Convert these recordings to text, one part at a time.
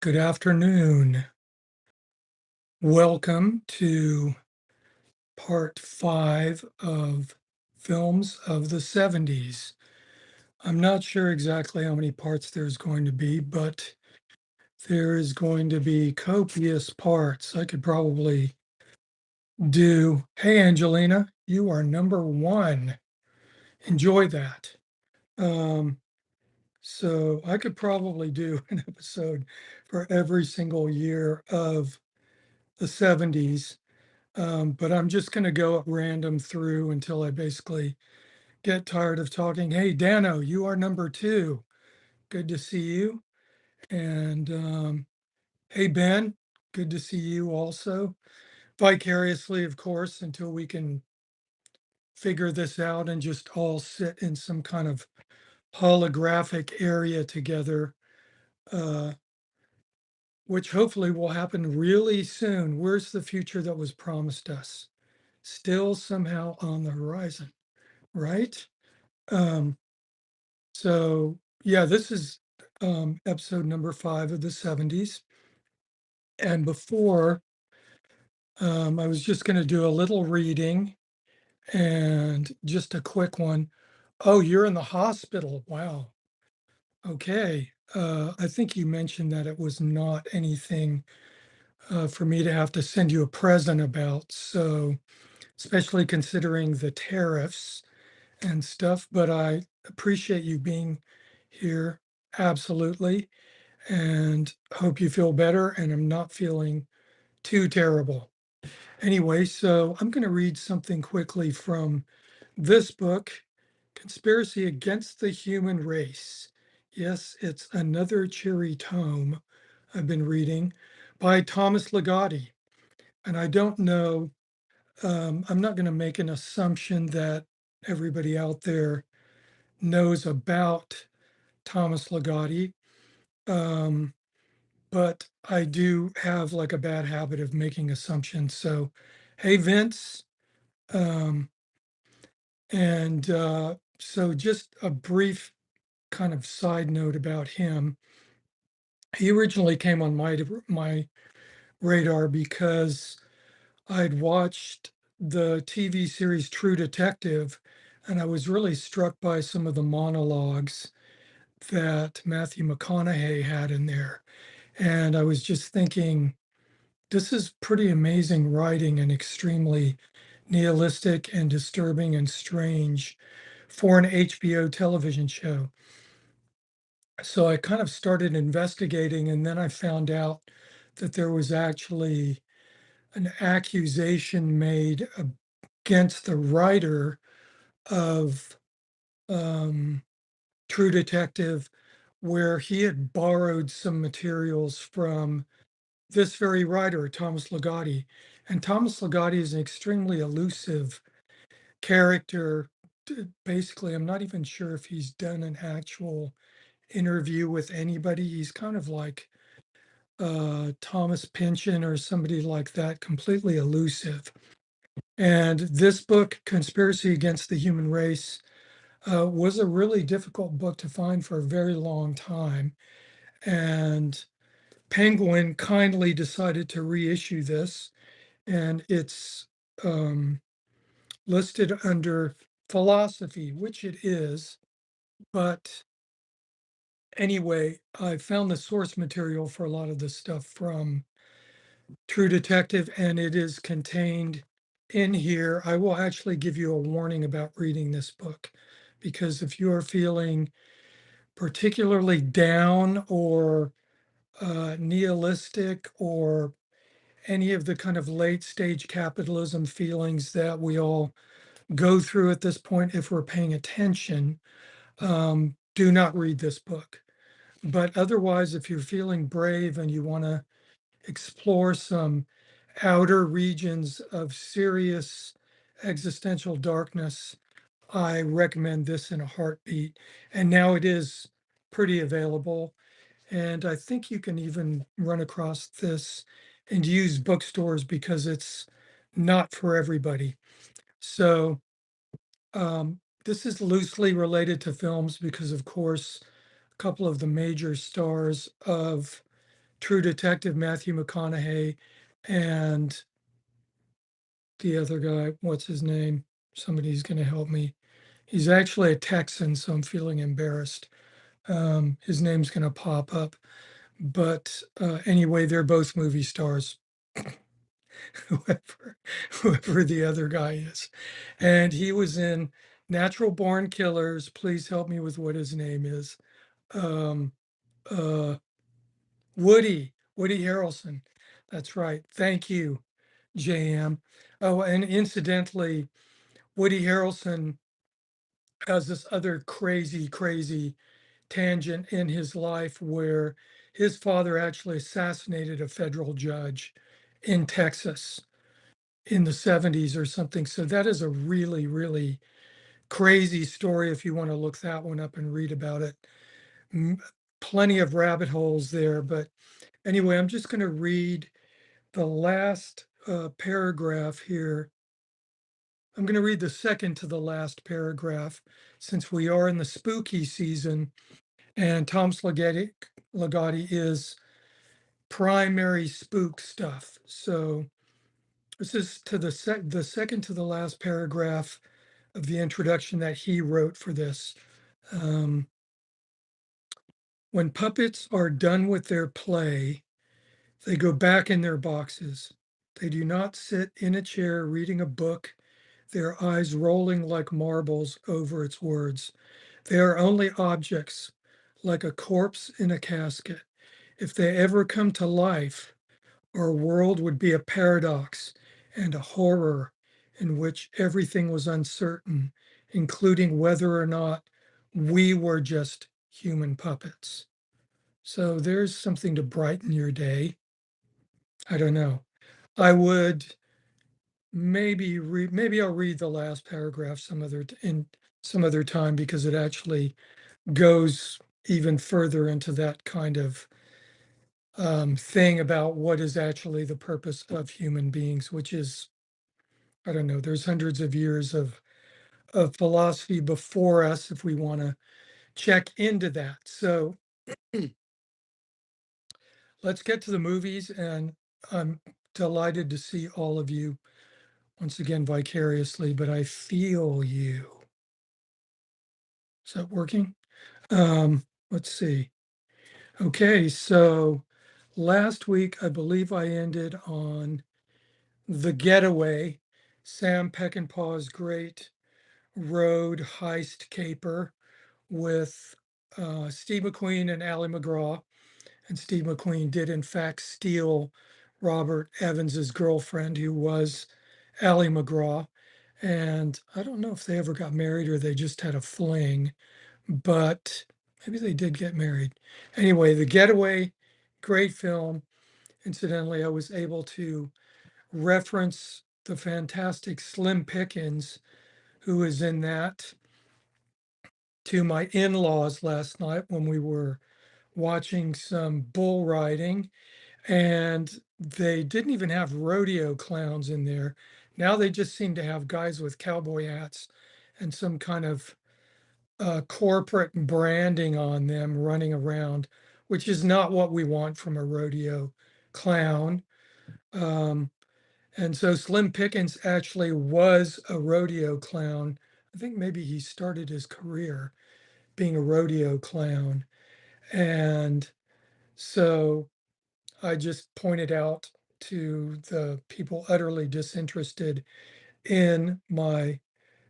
Good afternoon. Welcome to part 5 of films of the 70s. I'm not sure exactly how many parts there's going to be, but there is going to be copious parts. I could probably do, hey, Angelina, you are number 1. Enjoy that. Um, so I could probably do an episode for every single year of the 70s. But I'm just going to go at random through until I basically get tired of talking. Hey, Dano, you are number 2. Good to see you. And hey, Ben, good to see you also. Vicariously, of course, until we can figure this out and just all sit in some kind of holographic area together, uh, which hopefully will happen really soon. Where's the future that was promised us? Still somehow on the horizon, right? Um, so yeah, this is episode number 5 of the 70s. And before, I was just going to do a little reading and just a quick one. Oh, you're in the hospital. Wow. Okay. I think you mentioned that it was not anything for me to have to send you a present about. So, especially considering the tariffs and stuff, but I appreciate you being here. Absolutely. And hope you feel better. And I'm not feeling too terrible. Anyway, so I'm going to read something quickly from this book, Conspiracy Against the Human Race. Yes, it's another cheery tome I've been reading by Thomas Ligotti. And I don't know, I'm not going to make an assumption that everybody out there knows about Thomas Ligotti. But I do have like a bad habit of making assumptions. So, hey, Vince. Um, and so, just a brief kind of side note about him. He originally came on my radar because I'd watched the TV series True Detective, and I was really struck by some of the monologues that Matthew McConaughey had in there. And I was just thinking, this is pretty amazing writing and extremely nihilistic and disturbing and strange for an HBO television show. So I kind of started investigating, and then I found out that there was actually an accusation made against the writer of um, True Detective, where he had borrowed some materials from this very writer, Thomas Ligotti. And Thomas Ligotti is an extremely elusive character. Basically, I'm not even sure if he's done an actual interview with anybody. He's kind of like Thomas Pynchon or somebody like that, completely elusive. And this book, Conspiracy Against the Human Race, was a really difficult book to find for a very long time. And Penguin kindly decided to reissue this, and it's listed under philosophy, which it is. But anyway, I found the source material for a lot of this stuff from True Detective, and it is contained in here. I will actually give you a warning about reading this book, because if you are feeling particularly down or nihilistic or any of the kind of late stage capitalism feelings that we all go through at this point, if we're paying attention, do not read this book. But otherwise, if you're feeling brave and you want to explore some outer regions of serious existential darkness, I recommend this in a heartbeat. And now it is pretty available. And I think you can even run across this and use bookstores because it's not for everybody. So this is loosely related to films because, of course, a couple of the major stars of True Detective Matthew McConaughey and the other guy, what's his name? Somebody's going to help me. He's actually a Texan, so I'm feeling embarrassed. His name's going to pop up. But anyway, they're both movie stars, whoever the other guy is. And he was in Natural Born Killers. Please help me with what his name is. Um, uh, Woody Harrelson. That's right. Thank you, JM. Oh, and incidentally, Woody Harrelson has this other crazy tangent in his life where his father actually assassinated a federal judge in Texas in the 70s or something. So that is a really crazy story if you want to look that one up and read about it. M- Plenty of rabbit holes there. But anyway, I'm just going to read the last paragraph here. I'm going to read the second to the last paragraph since we are in the spooky season and Thomas Ligotti is primary spook stuff. So this is to the second to the last paragraph of the introduction that he wrote for this. Um, when puppets are done with their play, they go back in their boxes. They do not sit in a chair reading a book, their eyes rolling like marbles over its words. They are only objects, like a corpse in a casket. If they ever come to life, our world would be a paradox and a horror in which everything was uncertain, including whether or not we were just human puppets. So there's something to brighten your day. I don't know. I would maybe I'll read the last paragraph in some other time because it actually goes even further into that kind of thing about what is actually the purpose of human beings, which is, I don't know, there's hundreds of years of philosophy before us if we want to check into that. So let's get to the movies, and I'm delighted to see all of you once again vicariously, but I feel you. Is that working? Let's see. Okay, so last week I believe I ended on The Getaway, Sam Peckinpah's great road heist caper with Steve McQueen and Ali MacGraw. And Steve McQueen did, in fact, steal Robert Evans's girlfriend, who was Ali MacGraw. And I don't know if they ever got married or they just had a fling, but maybe they did get married. Anyway, The Getaway, great film. Incidentally, I was able to reference the fantastic Slim Pickens, who is in that, to my in-laws last night when we were watching some bull riding, and they didn't even have rodeo clowns in there. Now they just seem to have guys with cowboy hats and some kind of corporate branding on them running around, which is not what we want from a rodeo clown. Um, And so Slim Pickens actually was a rodeo clown. I think maybe he started his career being a rodeo clown. And so I just pointed out to the people utterly disinterested in my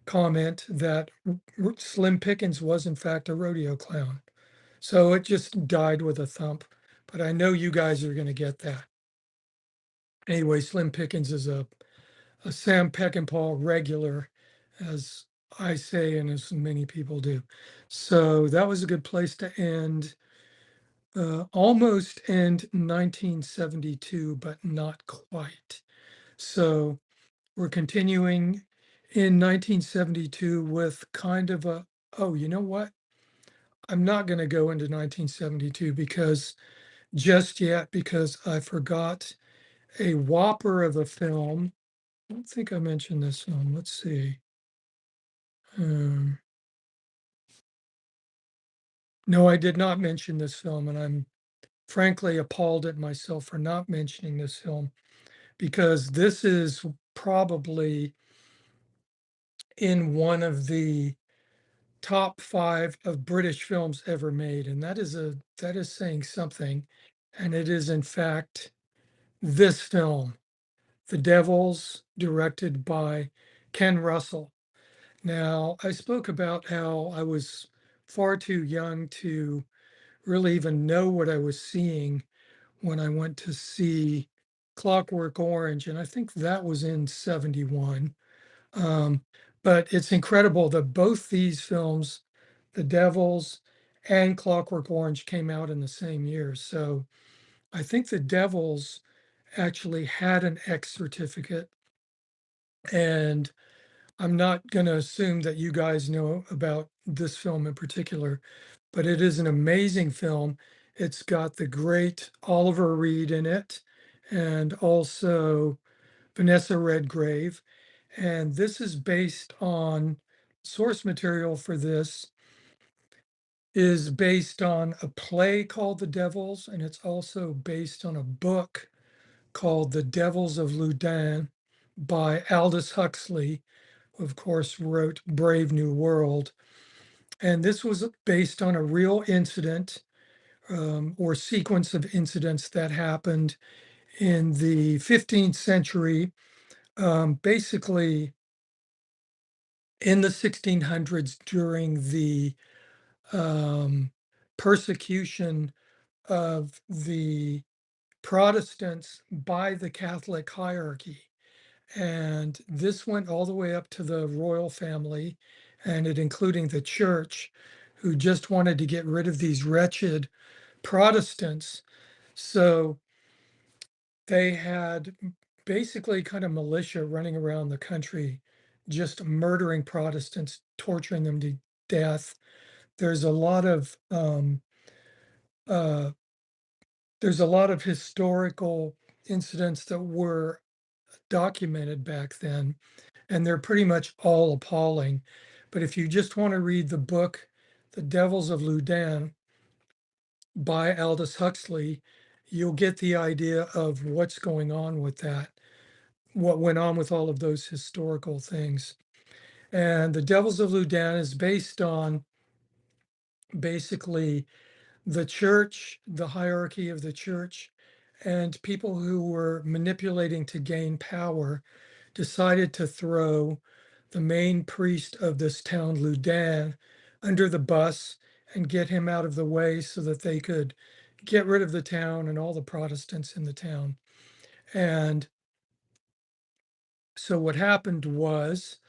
comment that Slim Pickens was in fact a rodeo clown. So it just died with a thump. But I know you guys are going to get that. Anyway, Slim Pickens is a Sam Peckinpah regular, as I say, and as many people do. So that was a good place to end. Almost end 1972, but not quite. So we're continuing in 1972 with kind of a, oh, you know what? I'm not going to go into 1972 because just yet, because I forgot a whopper of a film. I don't think I mentioned this film. Let's see. Um, no, I did not mention this film, and I'm frankly appalled at myself for not mentioning this film because this is probably in one of the top 5 of British films ever made, and that is saying something, and it is in fact this film, The Devils, directed by Ken Russell. Now, I spoke about how I was far too young to really even know what I was seeing when I went to see Clockwork Orange, and I think that was in 71. Um, but it's incredible that both these films, The Devils and Clockwork Orange, came out in the same year. So I think The Devils actually had an X certificate. And I'm not going to assume that you guys know about this film in particular, but it is an amazing film. It's got the great Oliver Reed in it and also Vanessa Redgrave. And this is based on source material for this is based on a play called The Devils, and it's also based on a book called The Devils of Loudun by Aldous Huxley, who of course wrote Brave New World. And this was based on a real incident or sequence of incidents that happened in the 15th century, basically in the 1600s during the um, persecution of the Protestants by the Catholic hierarchy. And this went all the way up to the royal family, and it including the church, who just wanted to get rid of these wretched Protestants. So they had basically kind of militia running around the country, just murdering Protestants, torturing them to death. There's a lot of uh, there's a lot of historical incidents that were documented back then, and they're pretty much all appalling. But if you just want to read the book, The Devils of Loudun by Aldous Huxley, you'll get the idea of what's going on with that, what went on with all of those historical things. And The Devils of Loudun is based on basically the church, the hierarchy of the church, and people who were manipulating to gain power decided to throw the main priest of this town, Loudun, under the bus and get him out of the way so that they could get rid of the town and all the Protestants in the town. And so what happened was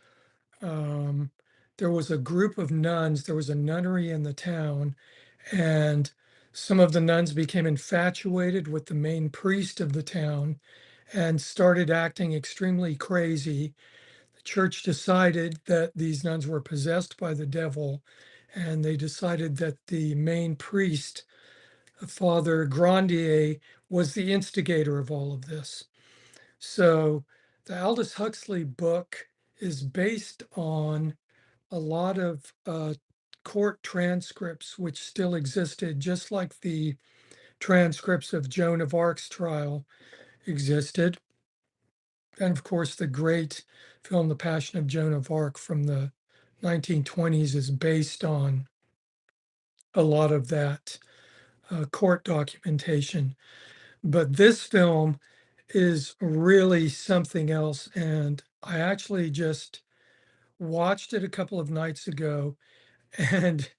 um, there was a group of nuns, there was a nunnery in the town, and some of the nuns became infatuated with the main priest of the town and started acting extremely crazy. The church decided that these nuns were possessed by the devil, and they decided that the main priest, Father Grandier, was the instigator of all of this. So the Aldous Huxley book is based on a lot of court transcripts which still existed, just like the transcripts of Joan of Arc's trial existed. And of course, the great film, The Passion of Joan of Arc from the 1920s, is based on a lot of that court documentation. But this film is really something else. And I actually just watched it a couple of nights ago, and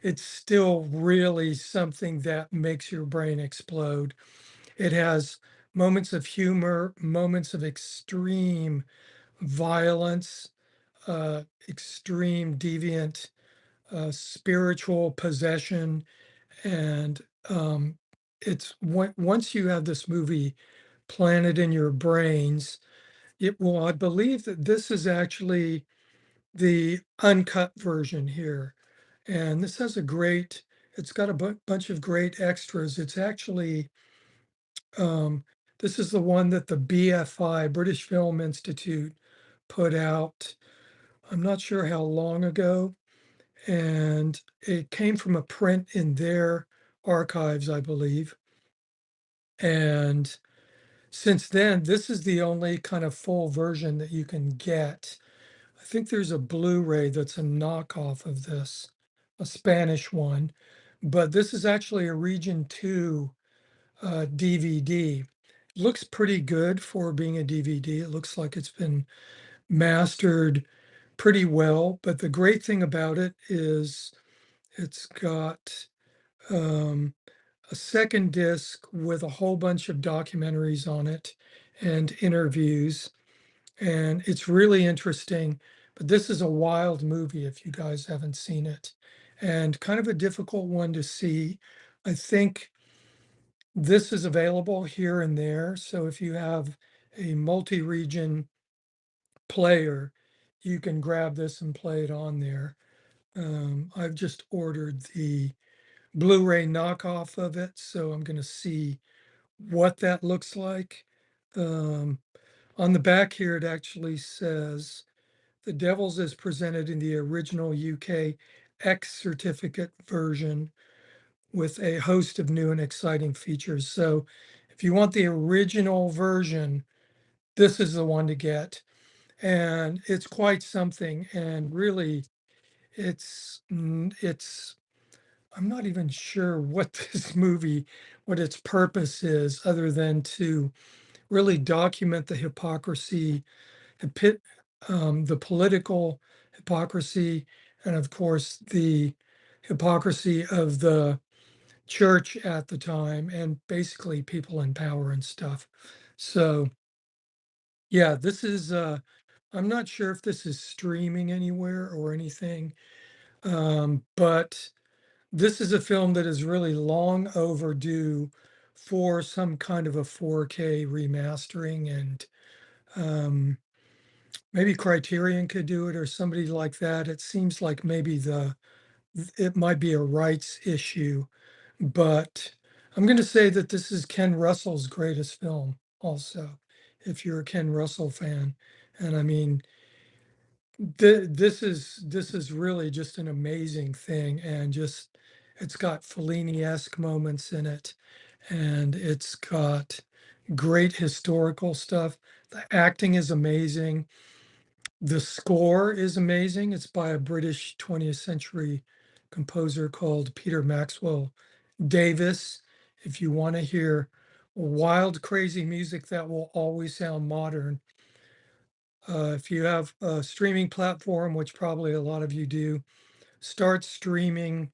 it's still really something that makes your brain explode. It has moments of humor, moments of extreme violence, extreme deviant spiritual possession. And it's once you have this movie planted in your brains, it will, I believe that this is actually the uncut version here. And this has a great, it's got a bunch of great extras. It's actually, um, this is the one that the BFI, British Film Institute, put out. I'm not sure how long ago. And it came from a print in their archives, I believe. And since then, this is the only kind of full version that you can get. I think there's a Blu-ray that's a knockoff of this, a Spanish one, but this is actually a Region 2 DVD. Looks pretty good for being a DVD. It looks like it's been mastered pretty well, but the great thing about it is it's got um, a second disc with a whole bunch of documentaries on it and interviews, and it's really interesting. But this is a wild movie if you guys haven't seen it, and kind of a difficult one to see. I think this is available here and there. So if you have a multi-region player, you can grab this and play it on there. I've just ordered the Blu-ray knockoff of it, so I'm going to see what that looks like. Um, on the back here, it actually says The Devils is presented in the original UK X certificate version with a host of new and exciting features. So if you want the original version, this is the one to get. And it's quite something. And really, it's I'm not even sure what this movie, what its purpose is, other than to really document the hypocrisy, the political hypocrisy, and of course the hypocrisy of the church at the time, and basically people in power and stuff. So yeah, this is I'm not sure if this is streaming anywhere or anything, but this is a film that is really long overdue for some kind of a 4K remastering, and maybe Criterion could do it or somebody like that. It seems like maybe it might be a rights issue, but I'm going to say that this is Ken Russell's greatest film also, if you're a Ken Russell fan. And I mean, this is really just an amazing thing, and just it's got Fellini-esque moments in it, and it's got great historical stuff. The acting is amazing. The score is amazing. It's by a British 20th century composer called Peter Maxwell Davis. If you want to hear wild, crazy music that will always sound modern, if you have a streaming platform, which probably a lot of you do, start streaming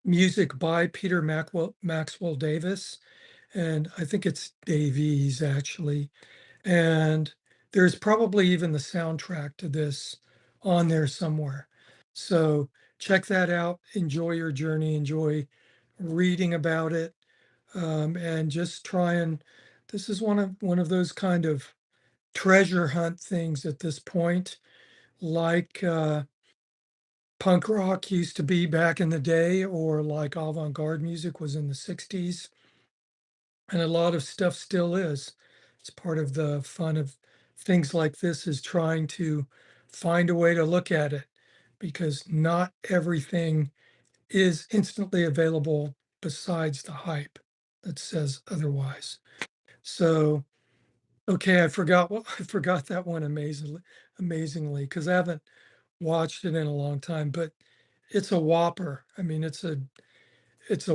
music by Peter Maxwell Davis. And I think it's Davies actually. And there's probably even the soundtrack to this on there somewhere. So check that out. Enjoy your journey. Enjoy reading about it. And just try and this is one of those kind of treasure hunt things at this point, like punk rock used to be back in the day, or like avant-garde music was in the 60s. And a lot of stuff still is. It's part of the fun of things like this, is trying to find a way to look at it, because not everything is instantly available besides the hype that says otherwise. So, okay, I forgot that one amazingly, because I haven't watched it in a long time, but it's a whopper. I mean, it's a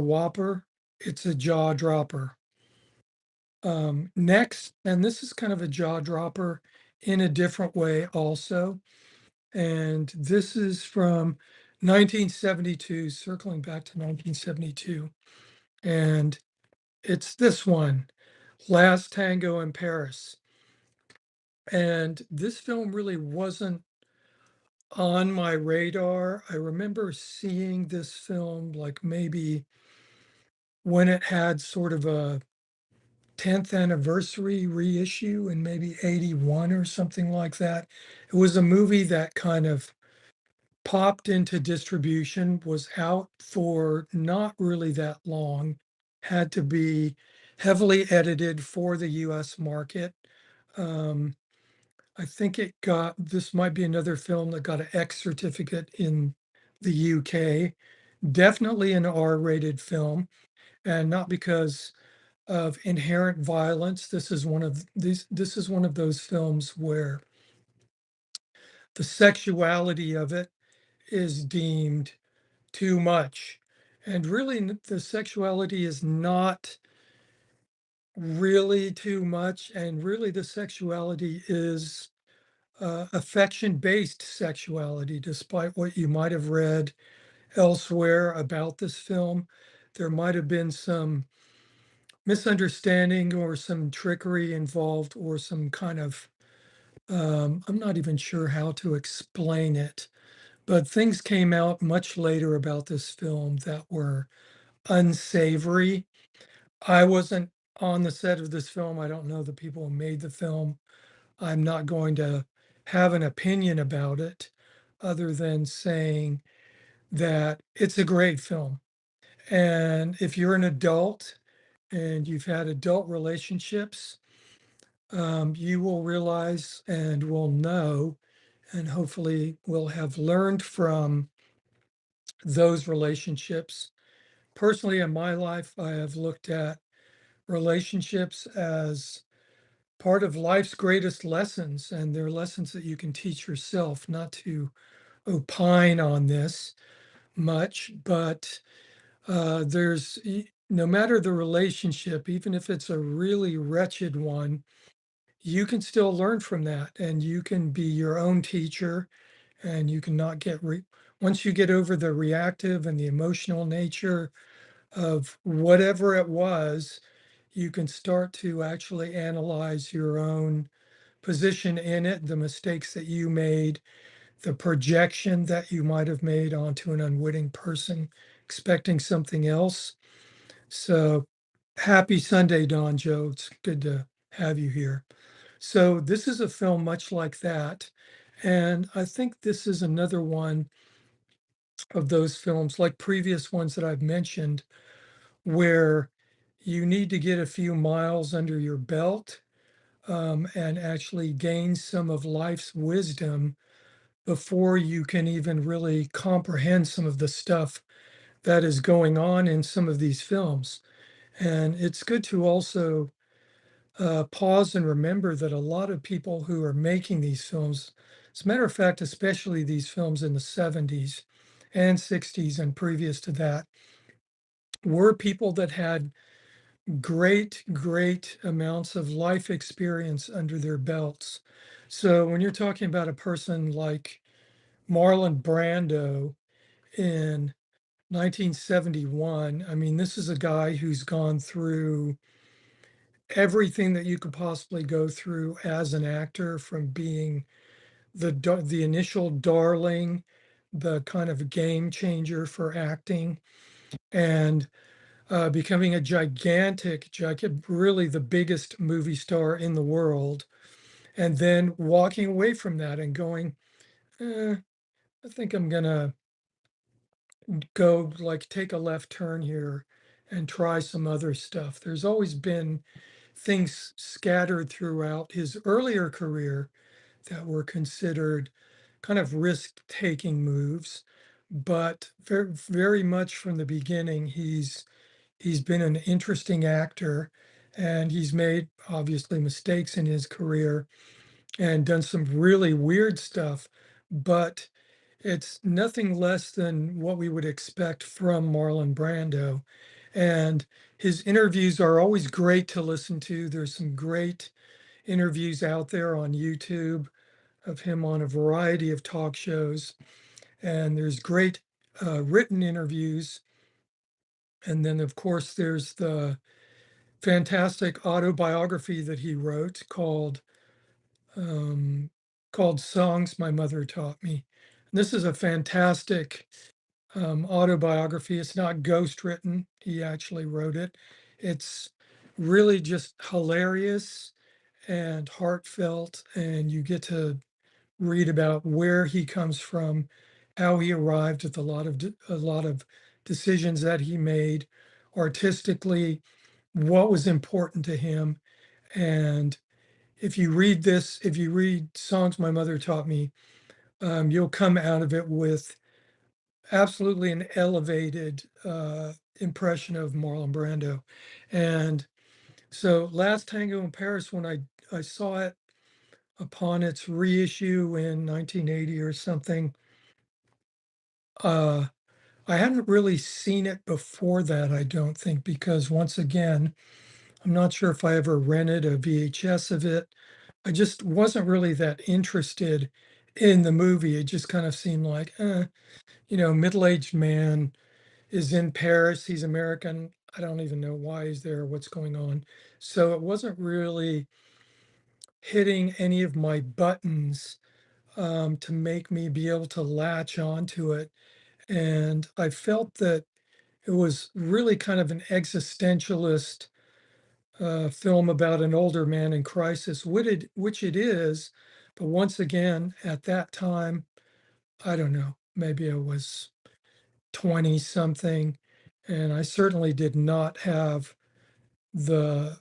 whopper. It's a jaw dropper. Next, and this is kind of a jaw dropper in a different way also. And this is from 1972, circling back to 1972. And it's this one, Last Tango in Paris. And this film really wasn't on my radar. I remember seeing this film like maybe when it had sort of a 10th anniversary reissue in maybe 81 or something like that. It was a movie that kind of popped into distribution, was out for not really that long, had to be heavily edited for the US market. Um, I think this might be another film that got an X certificate in the UK. Definitely an R-rated film, and not because of inherent violence. This is one of those films where the sexuality of it is deemed too much. And really, the sexuality is not really too much. And really, the sexuality is affection based sexuality, despite what you might have read elsewhere about this film. There might have been some misunderstanding or some trickery involved or some kind of, I'm not even sure how to explain it, but things came out much later about this film that were unsavory. I wasn't on the set of this film. I don't know the people who made the film. I'm not going to have an opinion about it other than saying that it's a great film. And if you're an adult and you've had adult relationships, you will realize and will know, and hopefully will have learned from those relationships. Personally, in my life, I have looked at relationships as part of life's greatest lessons, and they're lessons that you can teach yourself, not to opine on this much, but no matter the relationship, even if it's a really wretched one, you can still learn from that and you can be your own teacher and you can not once you get over the reactive and the emotional nature of whatever it was, you can start to actually analyze your own position in it, the mistakes that you made, the projection that you might have made onto an unwitting person, expecting something else. So happy Sunday, Don Joe. It's good to have you here. So this is a film much like that. And I think this is another one of those films, like previous ones that I've mentioned, where you need to get a few miles under your belt and actually gain some of life's wisdom before you can even really comprehend some of the stuff that is going on in some of these films. And it's good to also pause and remember that a lot of people who are making these films, as a matter of fact, especially these films in the 70s and 60s and previous to that, were people that had great amounts of life experience under their belts. So when you're talking about a person like Marlon Brando in 1971, I mean, this is a guy who's gone through everything that you could possibly go through as an actor, from being the initial darling, the kind of game changer for acting, and becoming a really the biggest movie star in the world, and then walking away from that and going, I think I'm gonna go like take a left turn here and try some other stuff. There's always been things scattered throughout his earlier career that were considered kind of risk-taking moves, but very much from the beginning, he's been an interesting actor, and he's made obviously mistakes in his career and done some really weird stuff, but it's nothing less than what we would expect from Marlon Brando. And his interviews are always great to listen to. There's some great interviews out there on YouTube of him on a variety of talk shows. And there's great written interviews. And then, of course, there's the fantastic autobiography that he wrote um, called Songs My Mother Taught Me. This is a fantastic autobiography. It's not ghost written. He actually wrote it. It's really just hilarious and heartfelt, and you get to read about where he comes from, how he arrived at a lot of decisions that he made artistically, what was important to him. And if you read Songs My Mother Taught Me, you'll come out of it with absolutely an elevated impression of Marlon Brando. And So Last Tango in Paris, when I saw it upon its reissue in 1980 or something, uh, I hadn't really seen it before that, I don't think, because once again, I'm not sure if I ever rented a VHS of it. I just wasn't really that interested in the movie. It just kind of seemed like, middle-aged man is in Paris. He's American. I don't even know why he's there, what's going on. So it wasn't really hitting any of my buttons to make me be able to latch onto it. And I felt that it was really kind of an existentialist film about an older man in crisis, which it is. But once again, at that time, I don't know, maybe I was 20 something, and I certainly did not have the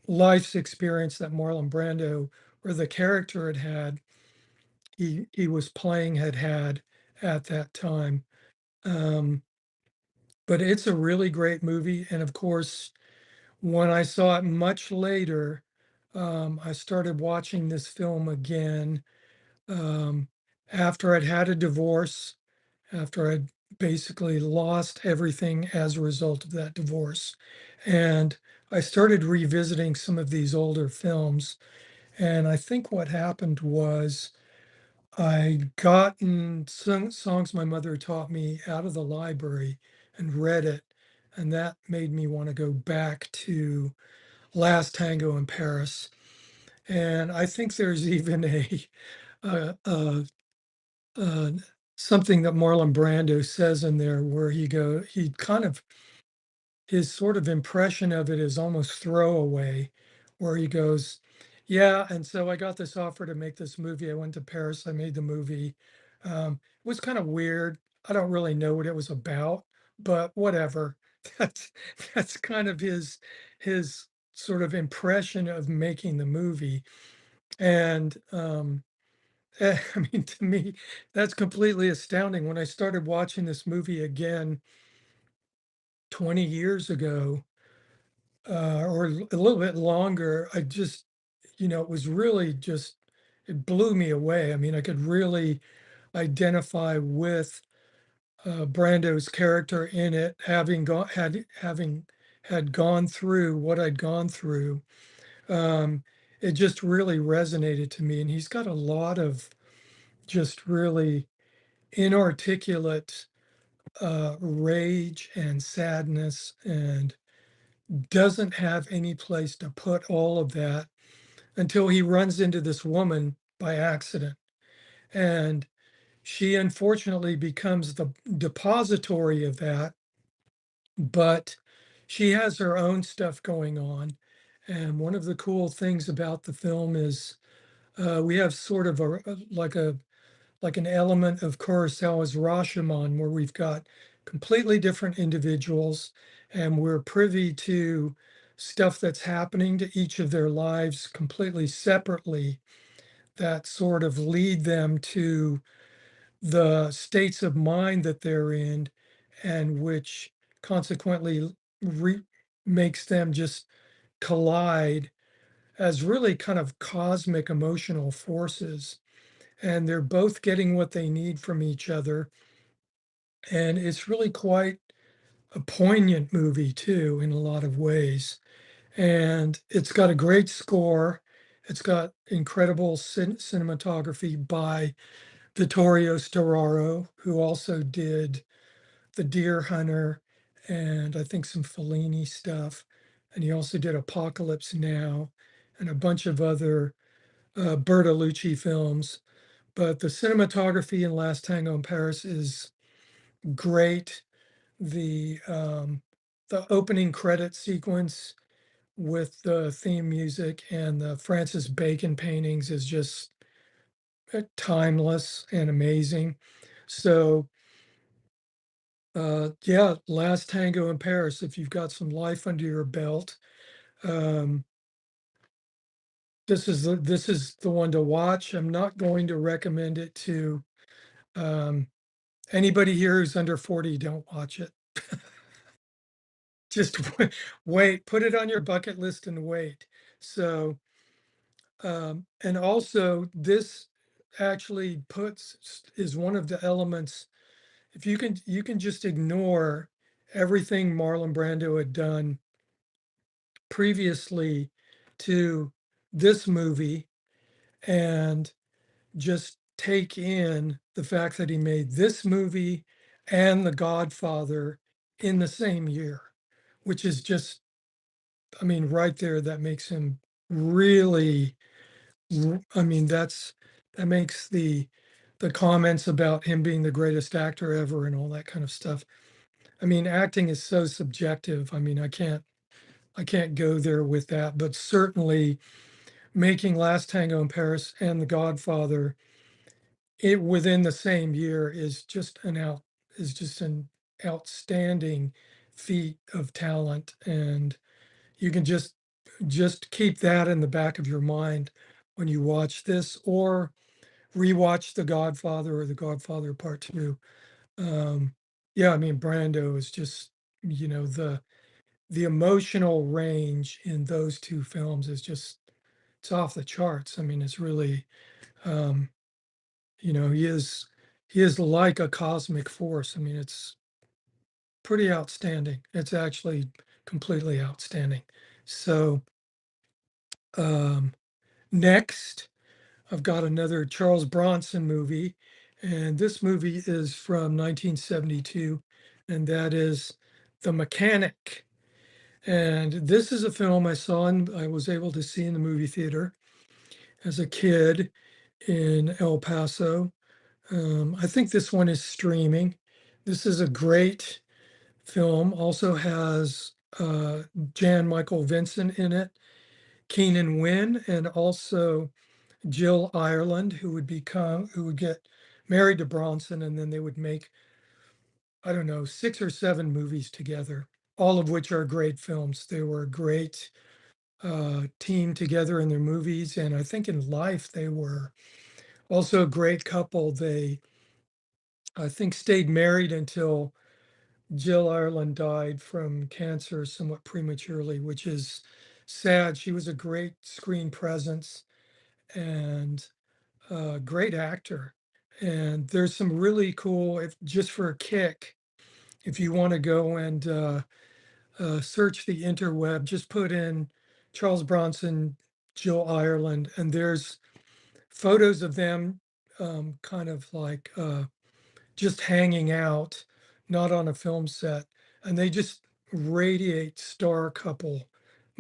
life's experience that Marlon Brando or the character he was playing had at that time. Um, but it's a really great movie, and of course, when I saw it much later, I started watching this film again um, after I'd had a divorce, after I'd basically lost everything as a result of that divorce. And I started revisiting some of these older films. And I think what happened was I'd gotten some songs my mother taught me out of the library and read it. And that made me want to go back to Last Tango in Paris. And I think there's even a, a, a something that Marlon Brando says in there where he kind of his sort of impression of it is almost throwaway, where he goes, "Yeah, and so I got this offer to make this movie. I went to Paris. I made the movie. It was kind of weird. I don't really know what it was about, but whatever." That's that's kind of his sort of impression of making the movie, and I mean, to me, that's completely astounding. When I started watching this movie again 20 years ago, a little bit longer, it was really just, it blew me away. I mean, I could really identify with Brando's character in it, having had gone through what I'd gone through. Um, it just really resonated to me, and he's got a lot of just really inarticulate rage and sadness, and doesn't have any place to put all of that until he runs into this woman by accident. And she unfortunately becomes the depository of that, but she has her own stuff going on. And one of the cool things about the film is we have sort of like an element of Kurosawa's Rashomon, where we've got completely different individuals and we're privy to stuff that's happening to each of their lives completely separately that sort of lead them to the states of mind that they're in, and which consequently re- makes them just collide as really kind of cosmic emotional forces, and they're both getting what they need from each other. And it's really quite a poignant movie, too, in a lot of ways. And it's got a great score. It's got incredible cinematography by Vittorio Storaro, who also did The Deer Hunter and I think some Fellini stuff. And he also did Apocalypse Now and a bunch of other Bertolucci films. But the cinematography in Last Tango in Paris is great. The opening credit sequence with the theme music and the Francis Bacon paintings is just timeless and amazing. So yeah, Last Tango in Paris, if you've got some life under your belt, um, this is the one to watch. I'm not going to recommend it to um, anybody here who's under 40. Don't watch it. just wait, put it on your bucket list and wait. So, and also this actually is one of the elements. If you can just ignore everything Marlon Brando had done previously to this movie and just take in the fact that he made this movie and The Godfather in the same year, which is just, I mean, right there, that makes him really, I mean, that makes the comments about him being the greatest actor ever and all that kind of stuff. I mean, acting is so subjective. I mean, I can't go there with that, but certainly making Last Tango in Paris and The Godfather it within the same year is just an outstanding feat of talent, and you can just keep that in the back of your mind when you watch this or rewatch The Godfather or The Godfather Part Two. Yeah, I mean Brando is just the emotional range in those two films is just it's off the charts. I mean, it's really um, he is like a cosmic force. I mean, it's pretty outstanding. It's actually completely outstanding. So um, next, I've got another Charles Bronson movie, and this movie is from 1972, and that is The Mechanic. And this is a film I was able to see in the movie theater as a kid in El Paso. I think this one is streaming. This is a great film. Also has Jan Michael Vincent in it, Keenan Wynn, and also Jill Ireland, who would get married to Bronson, and then they would make, I don't know, 6 or 7 movies together, all of which are great films. They were a great team together in their movies, and I think in life they were also a great couple. They, I think, stayed married until Jill Ireland died from cancer somewhat prematurely, which is sad. She was a great screen presence and a great actor. And there's some really cool, if just for a kick, if you want to go and search the interweb, just put in Charles Bronson, Jill Ireland, and there's photos of them kind of like just hanging out, not on a film set. And they just radiate star couple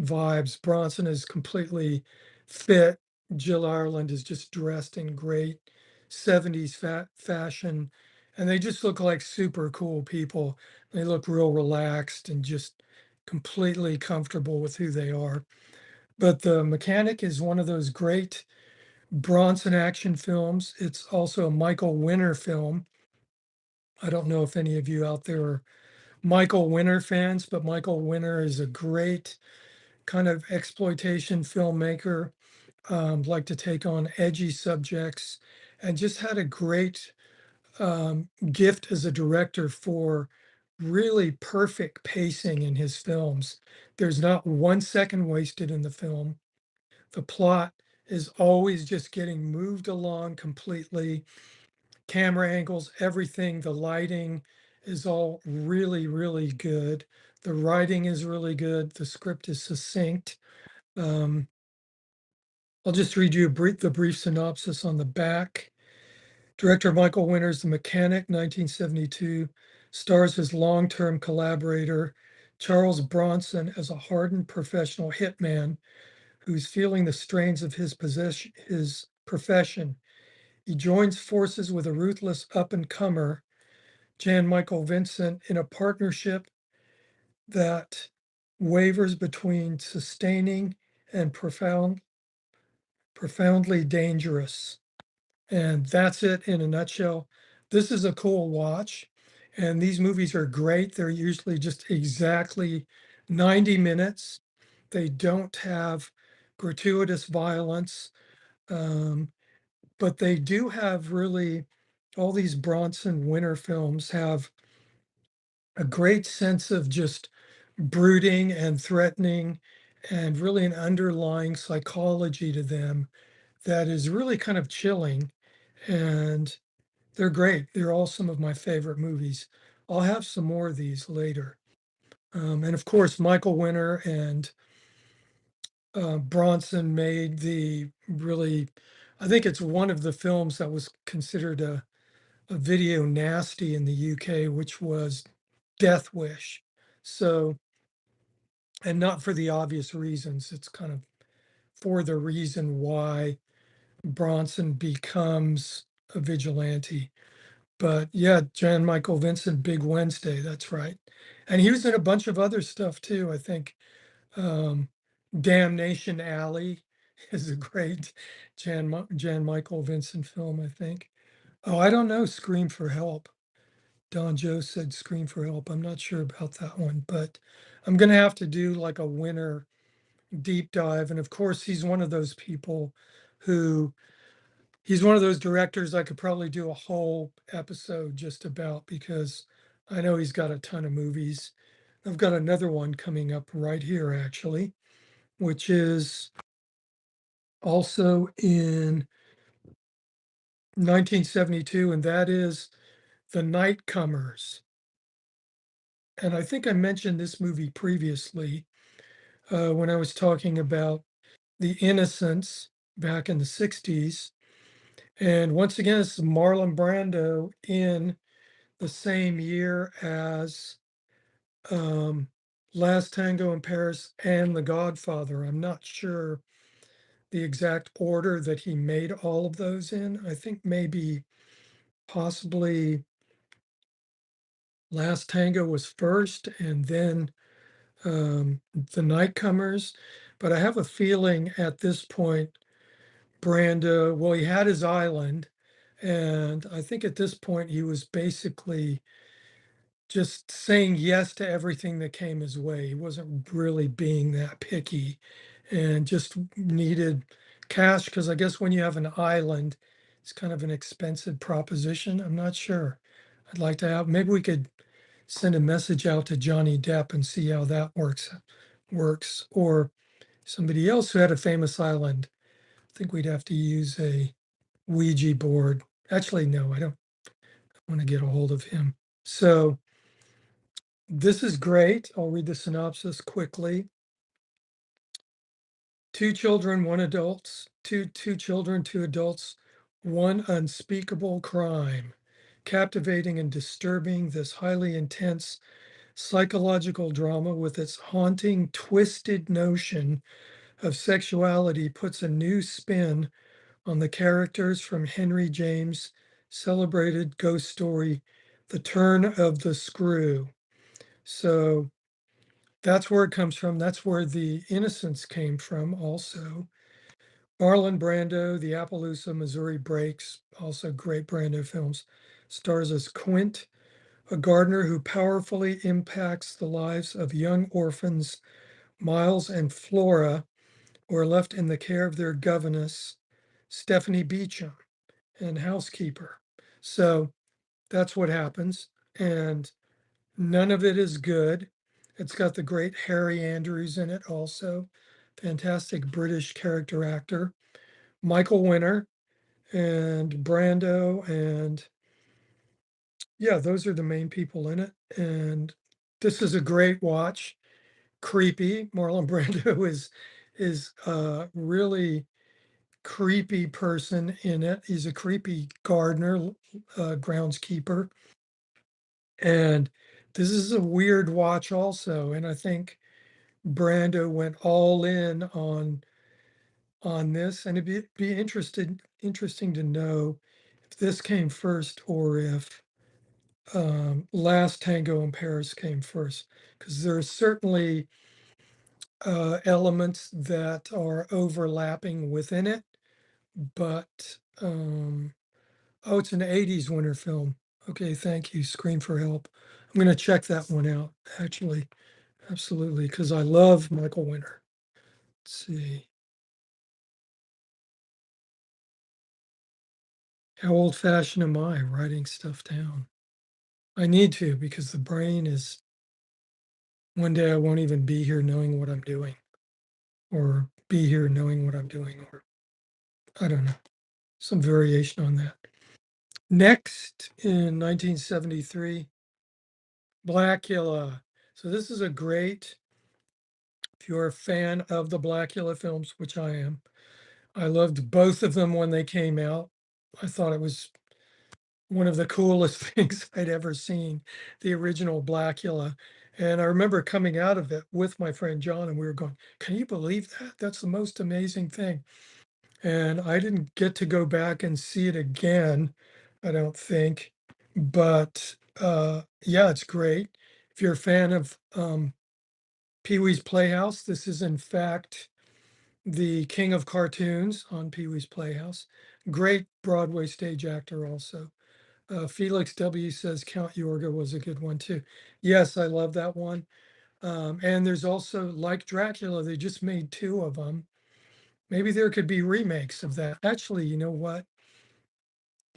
vibes. Bronson is completely fit. Jill Ireland is just dressed in great 70s fashion. And they just look like super cool people. They look real relaxed and just completely comfortable with who they are. But The Mechanic is one of those great Bronson action films. It's also a Michael Winner film. I don't know if any of you out there are Michael Winner fans, but Michael Winner is a great kind of exploitation filmmaker, like to take on edgy subjects, and just had a great gift as a director for really perfect pacing in his films. There's not 1 second wasted in the film. The plot is always just getting moved along completely. Camera angles, everything, the lighting is all really, really good. The writing is really good. The script is succinct. Um, I'll just read you the brief synopsis on the back. Director Michael Winner's The Mechanic, 1972, stars his long-term collaborator, Charles Bronson, as a hardened professional hitman who's feeling the strains of his profession. He joins forces with a ruthless up-and-comer, Jan Michael Vincent, in a partnership that wavers between sustaining and profoundly dangerous. And that's it in a nutshell. This is a cool watch. And these movies are great. They're usually just exactly 90 minutes. They don't have gratuitous violence, but they do have really, all these Bronson Winter films have a great sense of just brooding and threatening, and really an underlying psychology to them that is really kind of chilling. And they're great. They're all some of my favorite movies. I'll have some more of these later. And of course, Michael Winner and Bronson made the really, I think it's one of the films that was considered a video nasty in the UK, which was Death Wish. So, and not for the obvious reasons, it's kind of for the reason why Bronson becomes a vigilante. But yeah, Jan Michael Vincent, Big Wednesday, that's right. And he was in a bunch of other stuff too, I think. Um, Damnation Alley is a great Jan Michael Vincent film, I think. Oh, I don't know, Scream for Help. Don Joe said Scream for Help. I'm not sure about that one, but I'm going to have to do like a winter deep dive. And of course, he's one of those people who he's one of those directors I could probably do a whole episode just about because I know he's got a ton of movies. I've got another one coming up right here, actually, which is also in 1972, and that is The Nightcomers. And I think I mentioned this movie previously when I was talking about The Innocents back in the 60s. And once again, it's Marlon Brando in the same year as um, Last Tango in Paris and The Godfather. I'm not sure the exact order that he made all of those in. I think maybe possibly Last Tango was first and then The Nightcomers. But I have a feeling at this point, Brando, well, he had his island. And I think at this point, he was basically just saying yes to everything that came his way. He wasn't really being that picky and just needed cash because I guess when you have an island, it's kind of an expensive proposition. I'm not sure. I'd like to have, maybe we could send a message out to Johnny Depp and see how that works, or somebody else who had a famous island. I think we'd have to use a Ouija board. Actually, no, I don't want to get a hold of him. So this is great. I'll read the synopsis quickly. Two children, one adults, two children, two adults, one unspeakable crime. Captivating and disturbing, this highly intense psychological drama with its haunting, twisted notion of sexuality puts a new spin on the characters from Henry James' celebrated ghost story, The Turn of the Screw. So that's where it comes from. That's where The Innocents came from also. Marlon Brando, The Appaloosa, Missouri Breaks, also great Brando films, stars as Quint, a gardener who powerfully impacts the lives of young orphans Miles and Flora, who are left in the care of their governess, Stephanie Beecham, and housekeeper. So that's what happens. And none of it is good. It's got the great Harry Andrews in it also, fantastic British character actor. Michael Winner and Brando, and yeah, those are the main people in it. And this is a great watch. Creepy. Marlon Brando is a really creepy person in it. He's a creepy gardener, groundskeeper, and this is a weird watch also. And I think Brando went all in on this, and it'd be interesting to know if this came first or if Last Tango in Paris came first, because there are certainly elements that are overlapping within it, but oh, it's an 80s winter film. Okay, thank you, Scream for Help. I'm going to check that one out, actually. Absolutely, because I love Michael Winter. Let's see. How old fashioned am I writing stuff down? I need to because the brain is one day I won't even be here knowing what I'm doing, or be here knowing what I'm doing, or I don't know, some variation on that. Next, in 1973, Blacula. So this is a great, if you're a fan of the Blacula films, which I am, I loved both of them when they came out. I thought it was one of the coolest things I'd ever seen, the original Blacula. And I remember coming out of it with my friend John, and we were going, "Can you believe that? That's the most amazing thing." And I didn't get to go back and see it again, I don't think. But yeah, it's great. If you're a fan of Pee-wee's Playhouse, this is in fact the king of cartoons on Pee-wee's Playhouse. Great Broadway stage actor also. Felix W. says Count Yorga was a good one too. Yes, I love that one. And there's also, like Dracula, they just made two of them. Maybe there could be remakes of that. Actually, you know what?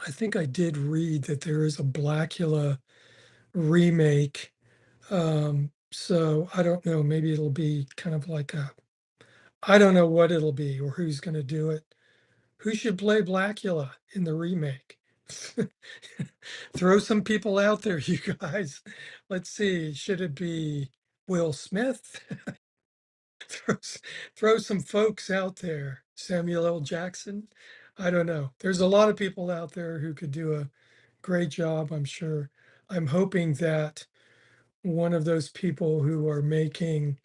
I think I did read that there is a Blacula remake. So I don't know. Maybe it'll be kind of like a, I don't know what it'll be or who's going to do it. Who should play Blacula in the remake? Throw some people out there, you guys. Let's see. Should it be Will Smith? throw, throw some folks out there. Samuel L. Jackson? I don't know. There's a lot of people out there who could do a great job, I'm sure. I'm hoping that one of those people who are making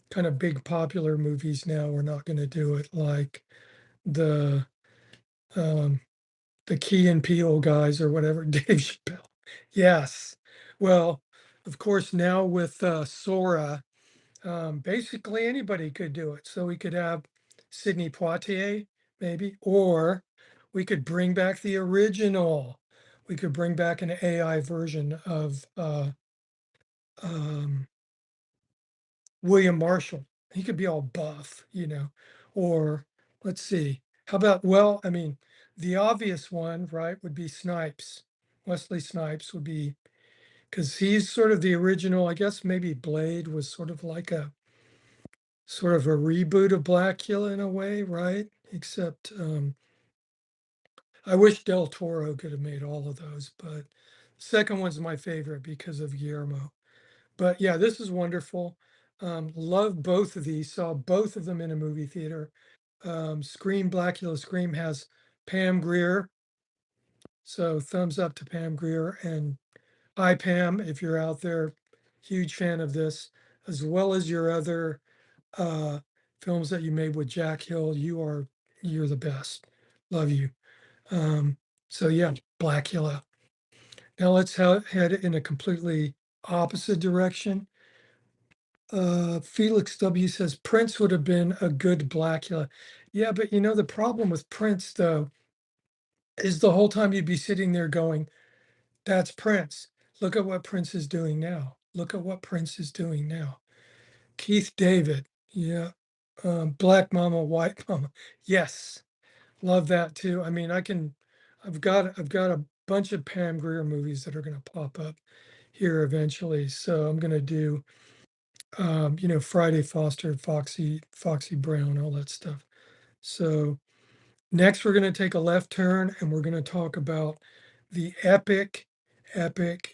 kind of big popular movies now are not going to do it like the um, the Key and Peele guys or whatever, Dave Chappelle. Yes. Well, of course, now with Sora, basically anybody could do it. So we could have Sidney Poitier, maybe, or we could bring back the original. We could bring back an AI version of um, William Marshall. He could be all buff, you know, or let's see. How about, well, I mean, the obvious one, right, would be Snipes. Wesley Snipes would be, because he's sort of the original, I guess maybe Blade was sort of a reboot of Blacula in a way, right? Except I wish Del Toro could have made all of those, but second one's my favorite because of Guillermo. But yeah, this is wonderful. Love both of these. Saw both of them in a movie theater. Scream, Blacula Scream has Pam Grier. So thumbs up to Pam Grier. And hi, Pam, if you're out there, huge fan of this, as well as your other uh, films that you made with Jack Hill. You're the best. Love you. Um, so yeah, Blacula. Now let's head in a completely opposite direction. Felix W says Prince would have been a good Blacula. Yeah, but you know, the problem with Prince, though, is the whole time you'd be sitting there going, that's Prince. Look at what Prince is doing now. Look at what Prince is doing now. Keith David. Yeah. Black Mama, White Mama. Yes. Love that too. I mean, I've got a bunch of Pam Grier movies that are going to pop up here eventually. So I'm going to do you know, Friday Foster, Foxy Brown, all that stuff. So next we're going to take a left turn and we're going to talk about the epic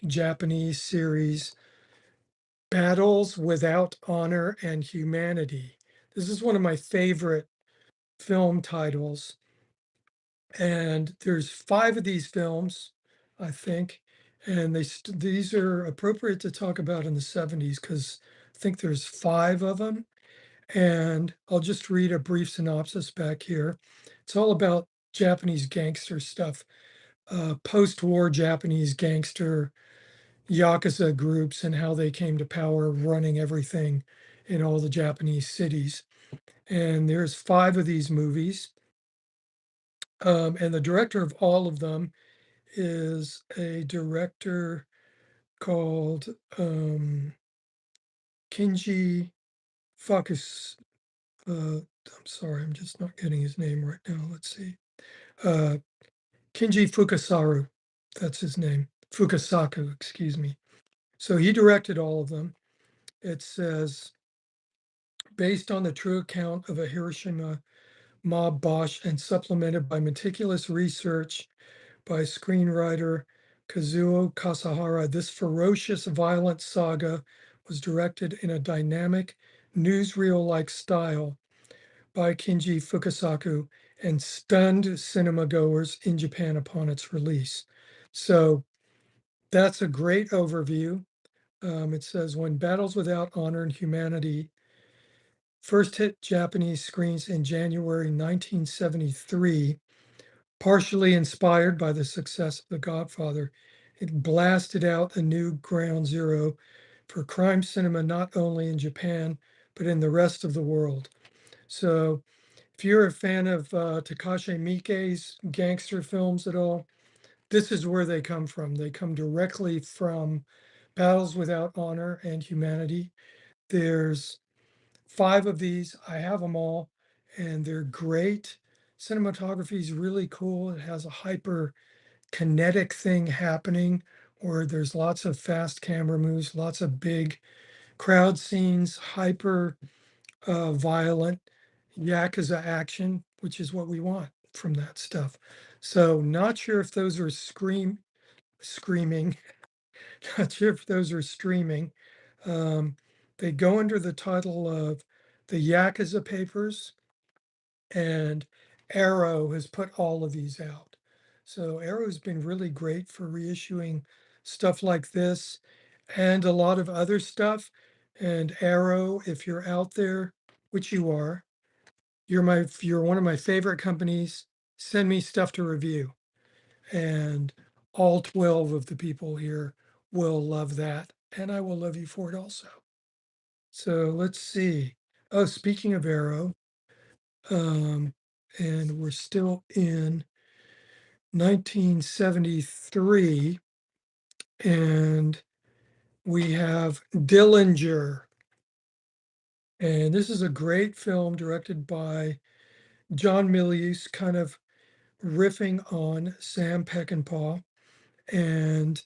Japanese series, Battles Without Honor and Humanity. This is one of my favorite film titles. And there's 5 of these films, I think. And these are appropriate to talk about in the 70s because I think there's 5 of them. And I'll just read a brief synopsis back here. It's all about Japanese gangster stuff, post-war Japanese gangster yakuza groups and how they came to power, running everything in all the Japanese cities. And there's 5 of these movies. And the director of all of them is a director called Kinji Fukas. I'm sorry, I'm just not getting his name right now. Let's see. Uh, Kinji Fukasaru, that's his name. Fukasaku, excuse me. So he directed all of them. it says, based on the true account of a Hiroshima mob bosh and supplemented by meticulous research by screenwriter Kazuo Kasahara, this ferocious, violent saga was directed in a dynamic, newsreel-like style by Kinji Fukasaku and stunned cinema goers in Japan upon its release. So that's a great overview. It says, when Battles Without Honor and Humanity first hit Japanese screens in January 1973, partially inspired by the success of The Godfather, it blasted out a new ground zero for crime cinema, not only in Japan, but in the rest of the world. So if you're a fan of Takashi Miike's gangster films at all, this is where they come from. They come directly from Battles Without Honor and Humanity. There's 5 of these. I have them all, and they're great. Cinematography is really cool. It has a hyper kinetic thing happening where there's lots of fast camera moves, lots of big crowd scenes, hyper violent yakuza action, which is what we want from that stuff. So not sure if those are screaming, not sure if those are streaming. Um, they go under the title of the Yakuza Papers, and Arrow has put all of these out. So Arrow's been really great for reissuing stuff like this and a lot of other stuff. And Arrow, if you're out there, which you are, you're one of my favorite companies. Send me stuff to review. And all 12 of the people here will love that. And I will love you for it also. So let's see. Oh, speaking of Arrow, um, and we're still in 1973, and we have Dillinger. And this is a great film directed by John Milius, kind of riffing on Sam Peckinpah. And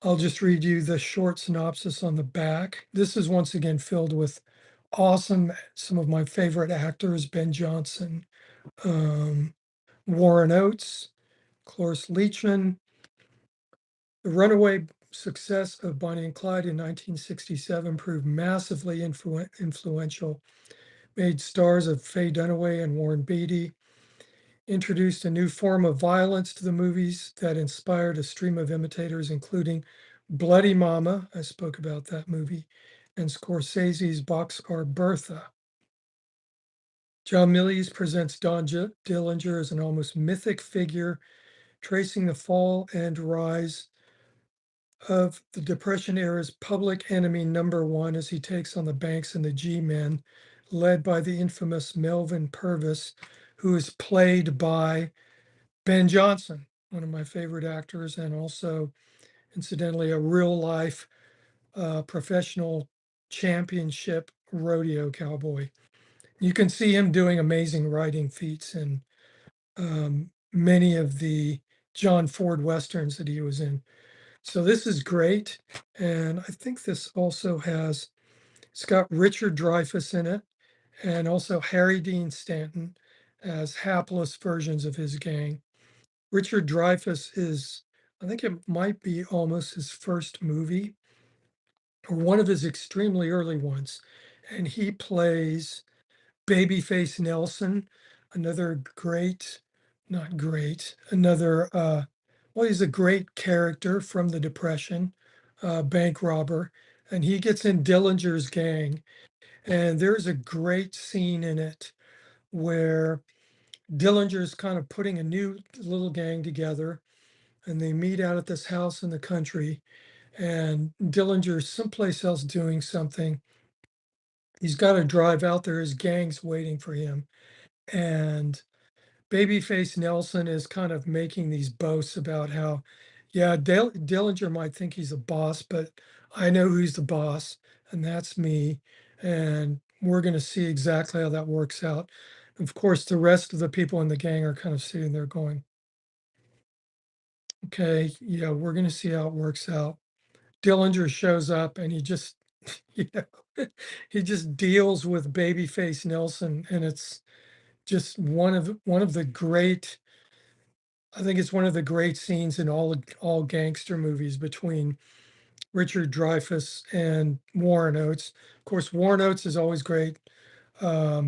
I'll just read you the short synopsis on the back. This is once again filled with some of my favorite actors: Ben Johnson, um, Warren Oates, Cloris Leachman. The runaway success of Bonnie and Clyde in 1967 proved massively influential, made stars of Faye Dunaway and Warren Beatty, introduced a new form of violence to the movies that inspired a stream of imitators, including Bloody Mama, I spoke about that movie, and Scorsese's Boxcar Bertha. John Milius presents Don Dillinger as an almost mythic figure, tracing the fall and rise of the Depression era's public enemy number one as he takes on the Banks and the G-Men, led by the infamous Melvin Purvis, who is played by Ben Johnson, one of my favorite actors, and also, incidentally, a real life professional championship rodeo cowboy. You can see him doing amazing riding feats in many of the John Ford Westerns that he was in. So this is great. And I think this also has, it's got Richard Dreyfuss in it and also Harry Dean Stanton as hapless versions of his gang. Richard Dreyfuss is, I think it might be almost his first movie or one of his extremely early ones. And he plays Babyface Nelson, another great, not great, another, well, he's a great character from the Depression, bank robber. And he gets in Dillinger's gang. And there's a great scene in it where Dillinger's kind of putting a new little gang together and they meet out at this house in the country, and Dillinger's someplace else doing something. He's got to drive out there. His gang's waiting for him. And Babyface Nelson is kind of making these boasts about how, yeah, Dillinger might think he's a boss, but I know who's the boss, and that's me. And we're going to see exactly how that works out. Of course, the rest of the people in the gang are kind of sitting there going, okay, yeah, we're going to see how it works out. Dillinger shows up and he just you know, he just deals with babyface Nelson, and it's just one of the great. I think it's one of the great scenes in all gangster movies between Richard Dreyfuss and Warren Oates. Of course, Warren Oates is always great. Um,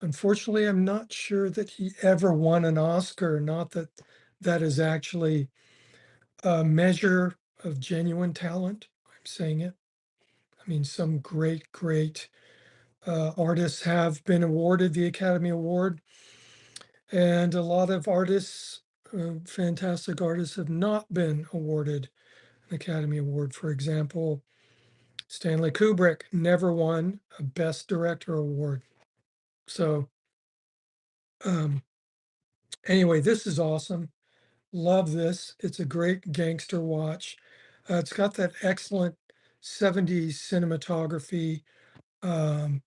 Unfortunately, I'm not sure that he ever won an Oscar. Not that that is actually a measure of genuine talent. I'm saying it. I mean, some great artists have been awarded the Academy Award, and a lot of artists, fantastic artists, have not been awarded an Academy Award. For example, Stanley Kubrick never won a Best Director award. So, um, anyway, this is awesome. Love this. It's a great gangster watch. It's got that excellent 70s cinematography, um,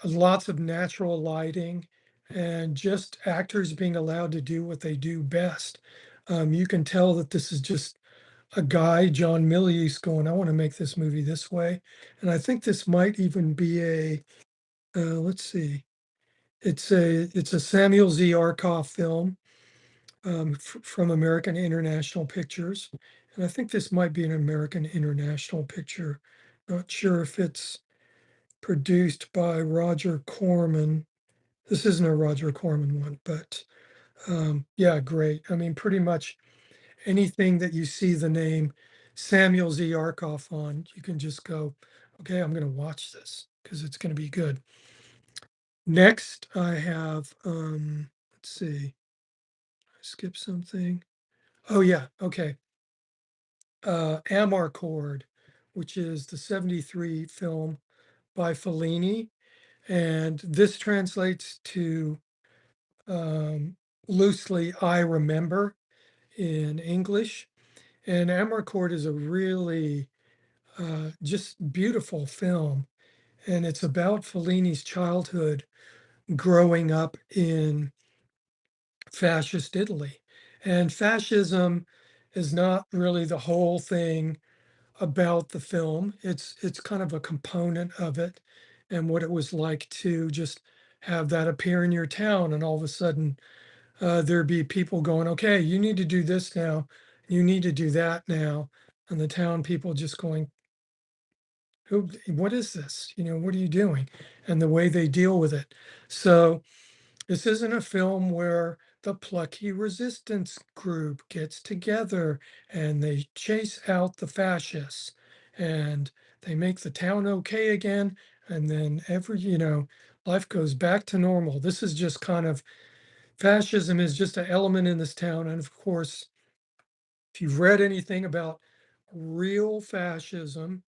lots of natural lighting, and just actors being allowed to do what they do best. You can tell that this is just a guy, John Milius, going, I want to make this movie this way. And I think this might even be let's see, it's a Samuel Z. Arkoff film, from American International Pictures. And I think this might be an American International picture. Not sure if it's produced by Roger Corman. This isn't a Roger Corman one, but yeah, great. I mean, pretty much anything that you see the name Samuel Z. Arkoff on, you can just go, okay, I'm going to watch this because it's going to be good. Next, I have, let's see, I skip something. Oh, yeah, okay. Amarcord, which is the 73 film by Fellini. And this translates to um, loosely I Remember in English. And Amarcord is a really just beautiful film. And it's about Fellini's childhood growing up in fascist Italy. And fascism is not really the whole thing about the film. It's kind of a component of it and what it was like to just have that appear in your town, and all of a sudden there'd be people going, okay, you need to do this now, you need to do that now, and the town people just going, who, what is this, what are you doing, and the way they deal with it. So this isn't a film where the plucky resistance group gets together and they chase out the fascists and they make the town okay again. And then life goes back to normal. This is just kind of fascism is just an element in this town. And of course, if you've read anything about real fascism,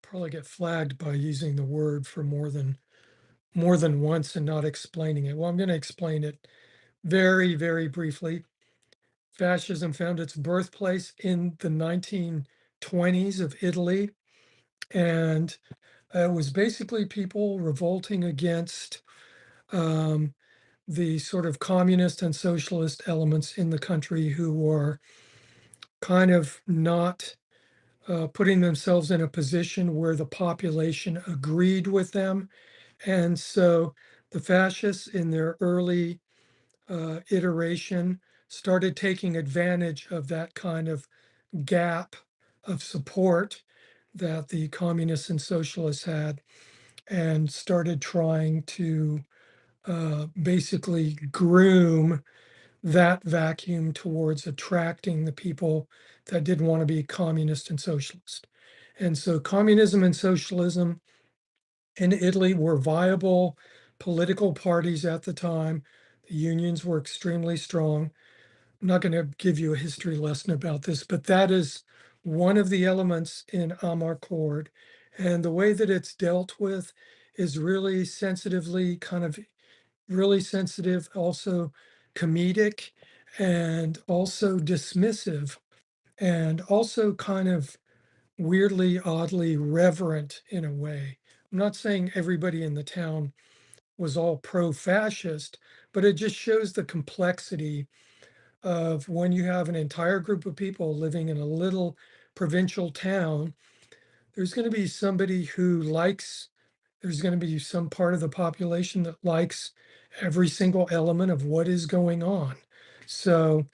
probably get flagged by using the word for more than once and not explaining it. Well, I'm going to explain it very, very briefly. Fascism found its birthplace in the 1920s of Italy, and it was basically people revolting against um, the sort of communist and socialist elements in the country who were kind of not putting themselves in a position where the population agreed with them. And so the fascists, in their early iteration, started taking advantage of that kind of gap of support that the communists and socialists had, and started trying to basically groom that vacuum towards attracting the people that didn't want to be communist and socialist. And so communism and socialism in Italy were viable political parties at the time. The unions were extremely strong. I'm not going to give you a history lesson about this, but that is one of the elements in Amarcord. And the way that it's dealt with is really sensitively, kind of really sensitive, also comedic, and also dismissive, and also kind of weirdly, oddly reverent in a way. I'm not saying everybody in the town was all pro-fascist, but it just shows the complexity of when you have an entire group of people living in a little provincial town. there's going to be somebody who likes, there's going to be some part of the population that likes every single element of what is going on. So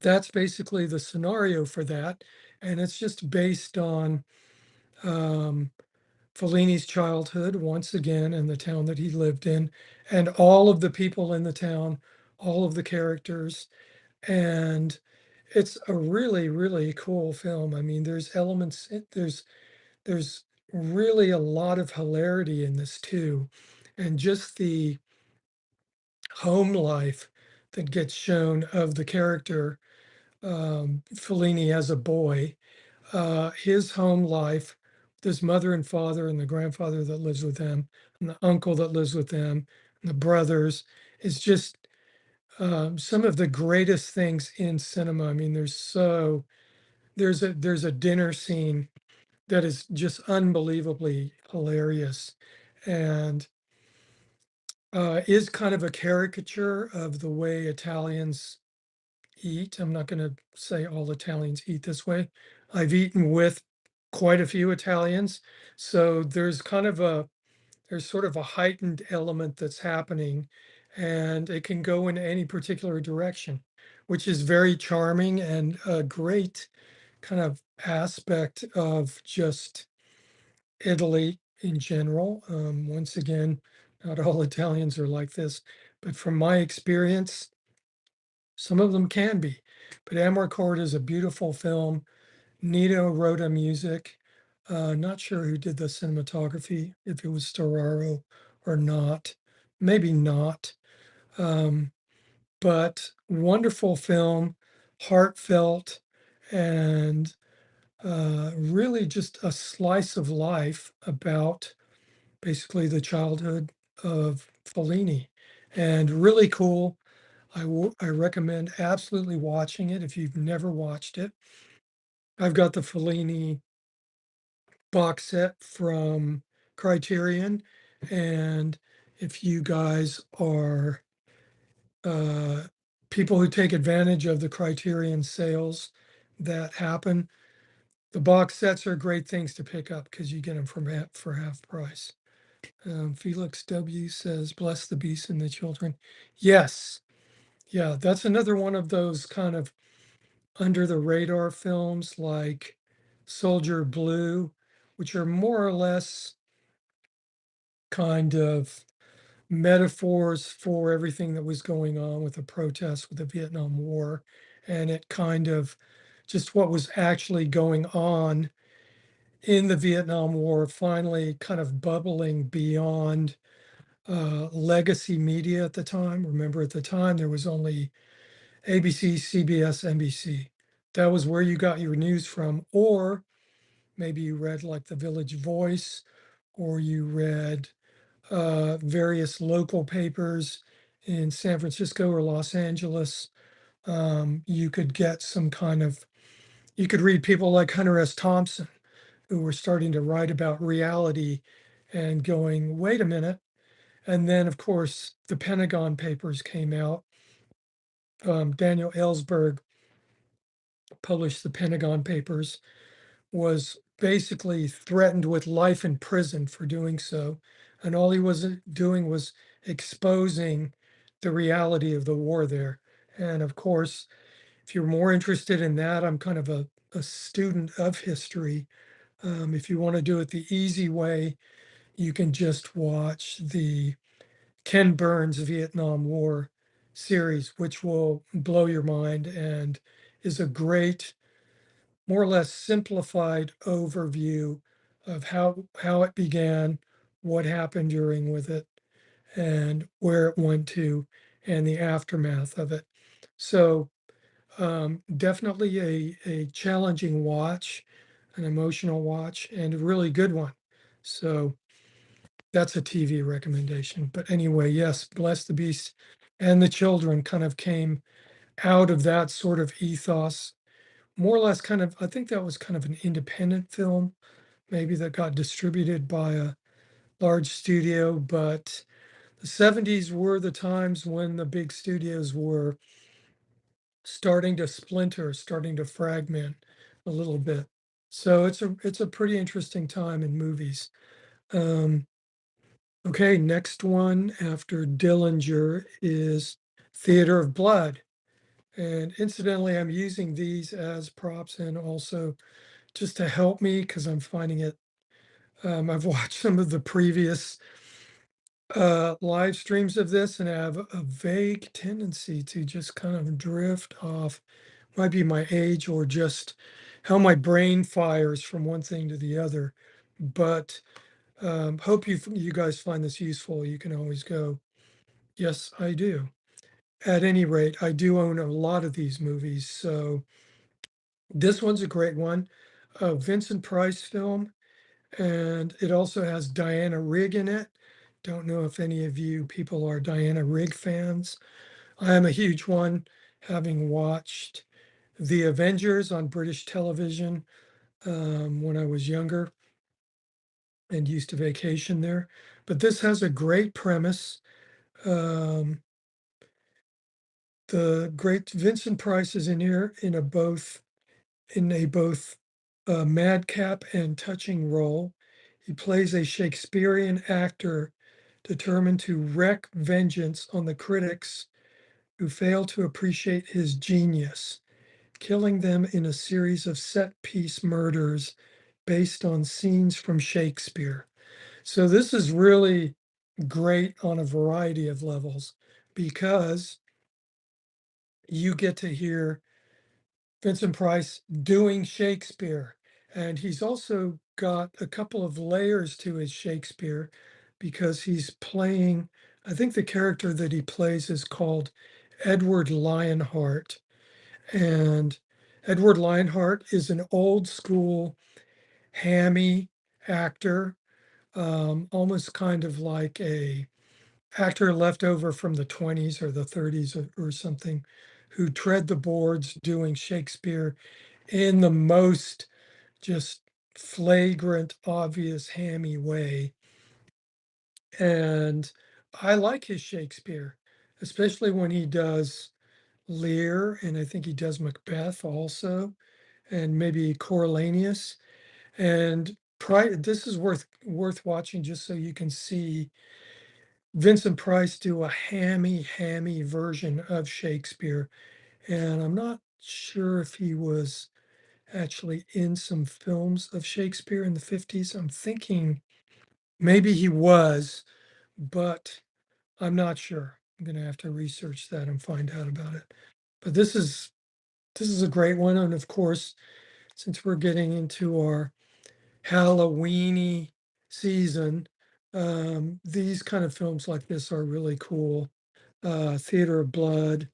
that's basically the scenario for that. And it's just based on um, Fellini's childhood, once again, in the town that he lived in, and all of the people in the town, all of the characters. And it's a really, really cool film. I mean, there's elements, there's really a lot of hilarity in this too. And just the home life that gets shown of the character, Fellini as a boy, his home life, with his mother and father and the grandfather that lives with them and the uncle that lives with them and the brothers, is just some of the greatest things in cinema. I mean, there's a dinner scene that is just unbelievably hilarious, and is kind of a caricature of the way Italians eat. I'm not going to say all Italians eat this way. I've eaten with quite a few Italians, so there's sort of a heightened element that's happening, and it can go in any particular direction, which is very charming and a great kind of aspect of just Italy in general. Once again, not all Italians are like this, but from my experience, some of them can be. But Amarcord is a beautiful film. Nito wrote a music. Not sure who did the cinematography, if it was Storaro or not. Maybe not. Um, but wonderful film, heartfelt, and really just a slice of life about basically the childhood of Fellini. And really cool. I recommend absolutely watching it if you've never watched it. I've got the Fellini box set from Criterion, and if you guys are uh, people who take advantage of the Criterion sales that happen, the box sets are great things to pick up because you get them for half price. Felix W says, "Bless the beast and the children." Yes, yeah, that's another one of those kind of under the radar films like Soldier Blue, which are more or less kind of metaphors for everything that was going on with the protests with the Vietnam War. And it kind of just what was actually going on in the Vietnam War, finally kind of bubbling beyond legacy media at the time. Remember, at the time, there was only ABC, CBS, NBC. That was where you got your news from, or maybe you read like the Village Voice, or you read various local papers in San Francisco or Los Angeles. You could get some kind of, you could read people like Hunter S. Thompson, who were starting to write about reality and going, wait a minute. And then, of course, the Pentagon Papers came out. Daniel Ellsberg published the Pentagon Papers, was basically threatened with life in prison for doing so. And all he was doing was exposing the reality of the war there. And of course, if you're more interested in that, I'm kind of a student of history. If you want to do it the easy way, you can just watch the Ken Burns Vietnam War series, which will blow your mind and is a great, more or less simplified overview of how it began, what happened during with it, and where it went to, and the aftermath of it. So definitely a challenging watch, an emotional watch, and a really good one. So that's a TV recommendation. But anyway, yes, Bless the Beast and the Children kind of came out of that sort of ethos, more or less kind of, I think that was kind of an independent film, maybe that got distributed by a large studio, but the 70s were the times when the big studios were starting to splinter, starting to fragment a little bit. So it's a pretty interesting time in movies. Um, okay, next one after Dillinger is Theater of Blood. And incidentally, I'm using these as props and also just to help me because I'm finding it. I've watched some of the previous live streams of this and I have a vague tendency to just kind of drift off. Might be my age or just how my brain fires from one thing to the other. But hope you guys find this useful. You can always go, yes, I do. At any rate, I do own a lot of these movies. So this one's a great one. A Vincent Price film, and it also has Diana Rigg in it. Don't know if any of you people are Diana Rigg fans. I am a huge one, having watched The Avengers on British television when I was younger and used to vacation there. But this has a great premise. Um, the great Vincent Price is in here in a both madcap and touching role. He plays a Shakespearean actor determined to wreak vengeance on the critics who fail to appreciate his genius, killing them in a series of set piece murders based on scenes from Shakespeare. So this is really great on a variety of levels because you get to hear Vincent Price doing Shakespeare. And he's also got a couple of layers to his Shakespeare because he's playing, I think the character that he plays is called Edward Lionheart. And Edward Lionheart is an old school hammy actor, almost kind of like a actor left over from the 20s or the 30s or something, who tread the boards doing Shakespeare in the most just flagrant, obvious, hammy way. And I like his Shakespeare, especially when he does Lear, and I think he does Macbeth also, and maybe Coriolanus. And this is worth watching just so you can see Vincent Price do a hammy version of Shakespeare. And I'm not sure if he was actually in some films of Shakespeare in the 50s. I'm thinking maybe he was, but I'm not sure. I'm going to have to research that and find out about it. But this is a great one. And of course, since we're getting into our Halloweeny season, these kind of films like this are really cool. Theater of Blood,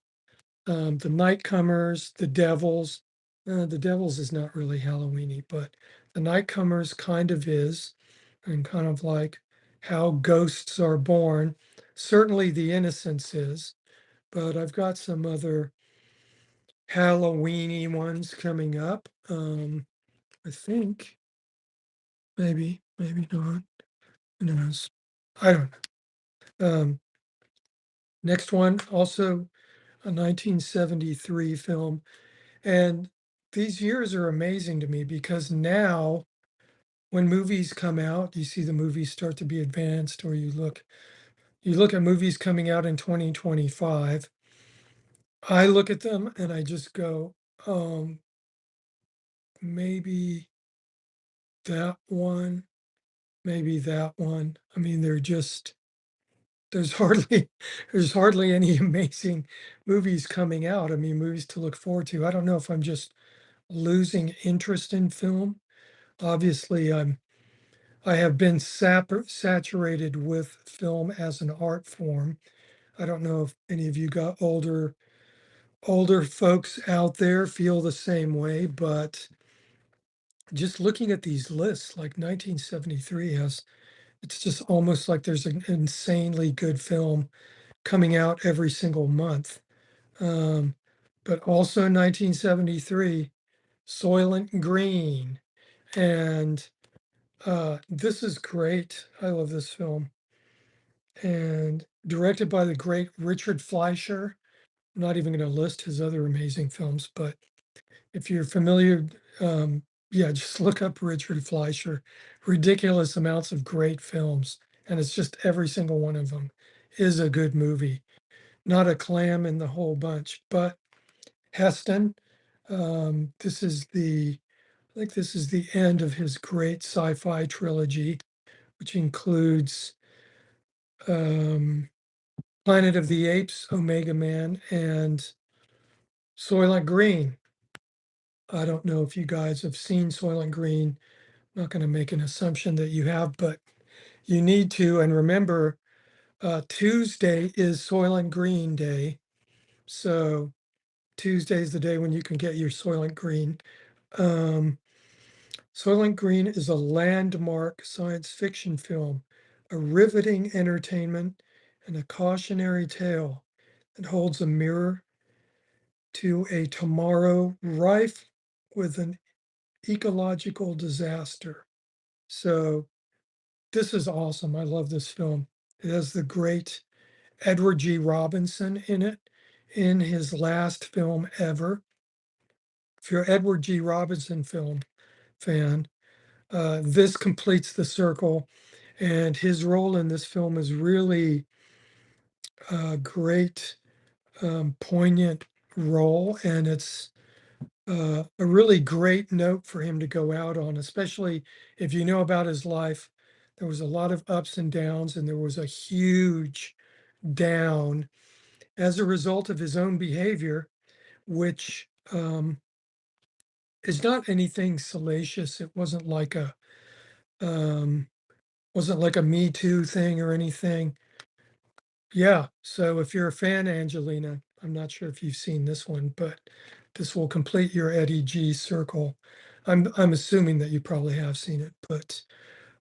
the Nightcomers, the Devils. The Devils is not really Halloweeny, but the Nightcomers kind of is, and kind of like how ghosts are born. Certainly, The Innocents is, but I've got some other Halloweeny ones coming up. I think maybe not. Who knows? I don't know. Next one, also a 1973 film. And these years are amazing to me because now when movies come out, you see the movies start to be advanced, or you look at movies coming out in 2025. I look at them and I just go, maybe that one, maybe that one. I mean, there's hardly there's hardly any amazing movies coming out. I mean, movies to look forward to. I don't know if I'm just losing interest in film. Obviously, I have been saturated with film as an art form. I don't know if any of you got older folks out there feel the same way, but just looking at these lists, like 1973 has, it's just almost like there's an insanely good film coming out every single month. Um, but also 1973, Soylent Green. And this is great. I love this film. And directed by the great Richard Fleischer. I'm not even going to list his other amazing films, but if you're familiar, Yeah, just look up Richard Fleischer. Ridiculous amounts of great films, and it's just every single one of them is a good movie. Not a clam in the whole bunch, but Heston, this is I think this is the end of his great sci-fi trilogy, which includes um, Planet of the Apes, Omega Man, and Soylent Green. I don't know if you guys have seen Soylent Green. I'm not going to make an assumption that you have, but you need to. And remember, Tuesday is Soylent Green Day. So Tuesday is the day when you can get your Soylent Green. Um, Soylent Green is a landmark science fiction film, a riveting entertainment, and a cautionary tale that holds a mirror to a tomorrow rife with an ecological disaster. So this is awesome. I love this film. It has the great Edward G. Robinson in it, in his last film ever. If you're an Edward G. Robinson film fan, this completes the circle. And his role in this film is really a great, poignant role. And it's a really great note for him to go out on, especially if you know about his life. There was a lot of ups and downs, and there was a huge down as a result of his own behavior, which is not anything salacious. It um, wasn't like a Me Too thing or anything. Yeah. So if you're a fan, Angelina, I'm not sure if you've seen this one, but this will complete your Eddie G circle. I'm assuming that you probably have seen it, but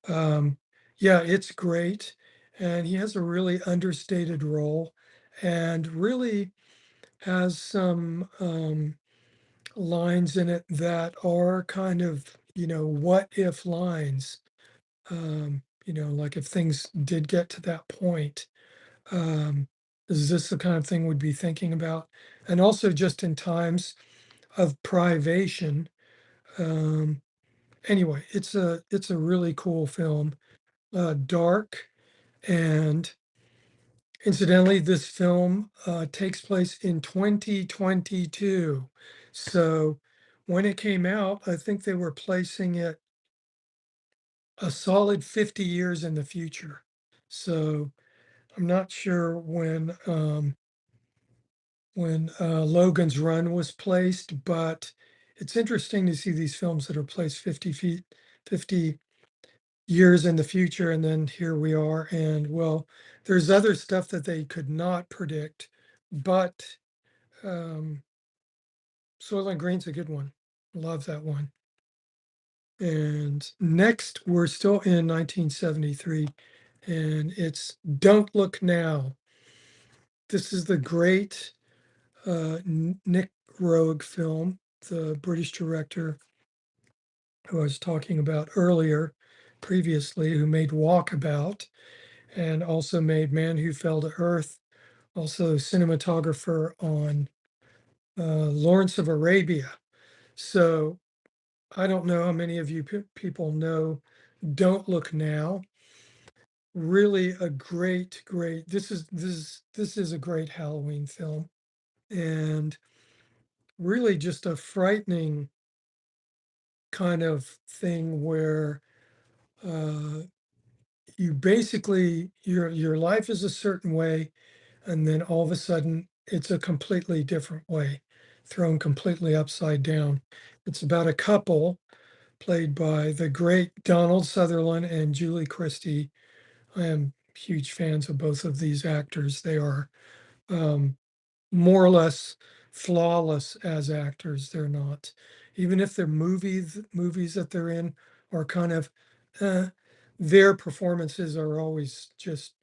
um, yeah, it's great, and he has a really understated role, and really has some lines in it that are kind of, what if lines. Like if things did get to that point, um, is this the kind of thing we'd be thinking about? And also just in times of privation. Um, anyway, it's a really cool film, dark, and incidentally, this film takes place in 2022. So when it came out, I think they were placing it a solid 50 years in the future. So I'm not sure when Logan's Run was placed, but it's interesting to see these films that are placed 50 years in the future, and then here we are. And well, there's other stuff that they could not predict, but um, Soylent Green's a good one. Love that one. And next, we're still in 1973, and it's Don't Look Now. This is the great Nick Roeg film, the British director who I was talking about earlier, previously, who made Walkabout and also made Man Who Fell to Earth, also cinematographer on Lawrence of Arabia. So I don't know how many of you people know Don't Look Now. Really a great. This is a great Halloween film, and really just a frightening kind of thing where uh, you basically your life is a certain way, and then all of a sudden it's a completely different way, thrown completely upside down. It's about a couple played by the great Donald Sutherland and Julie Christie. I am huge fans of both of these actors. They are um, more or less flawless as actors. They're not, even if their movies that they're in are kind of, uh, their performances are always just,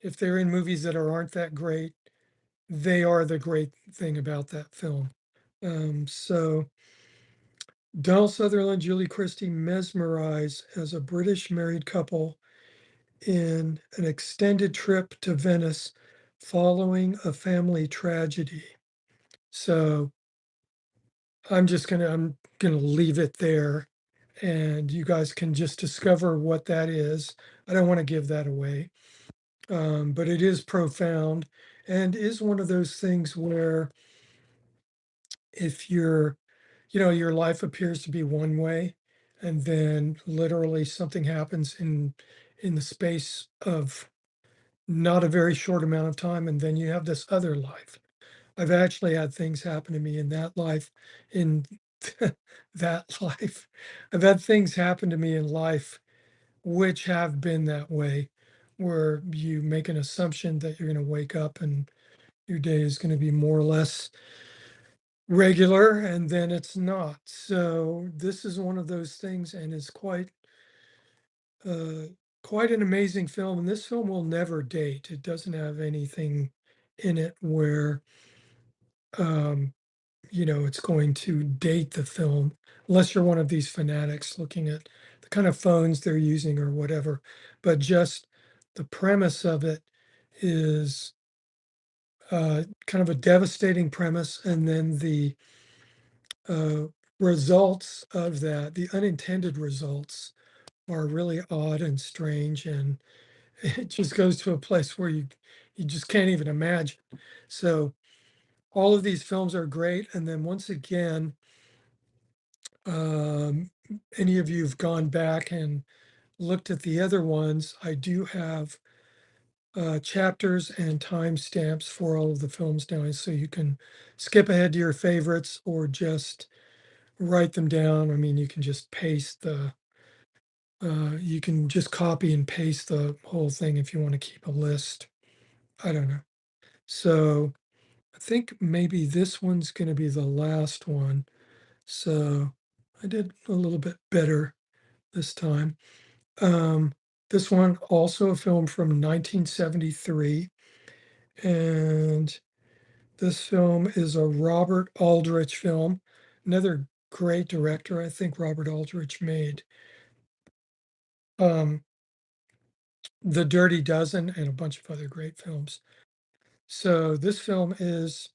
if they're in movies that aren't that great, they are the great thing about that film. So Donald Sutherland, Julie Christie mesmerize as a British married couple in an extended trip to Venice following a family tragedy. So I'm gonna leave it there, and you guys can just discover what that is. I don't want to give that away, but it is profound and is one of those things where if your life appears to be one way, and then literally something happens in the space of not a very short amount of time, and then you have this other life. I've actually had things happen to me in that life, in that life. I've had things happen to me in life which have been that way, where you make an assumption that you're going to wake up and your day is going to be more or less regular, and then it's not. So this is one of those things, and is uh, quite an amazing film. And this film will never date. It doesn't have anything in it where um, it's going to date the film, unless you're one of these fanatics looking at the kind of phones they're using or whatever. But just the premise of it is kind of a devastating premise, and then the uh, results of that, the unintended results, are really odd and strange, and it just goes to a place where you just can't even imagine. So all of these films are great, and then once again, um, any of you have gone back and looked at the other ones, I do have chapters and timestamps for all of the films now, so you can skip ahead to your favorites or just write them down. I mean, you can just copy and paste the whole thing if you want to keep a list. I don't know. So I think maybe this one's going to be the last one. So I did a little bit better this time. Um, this one also a film from 1973, and this film is a Robert Aldrich film. Another great director. I think Robert Aldrich made um, The Dirty Dozen and a bunch of other great films. So this film is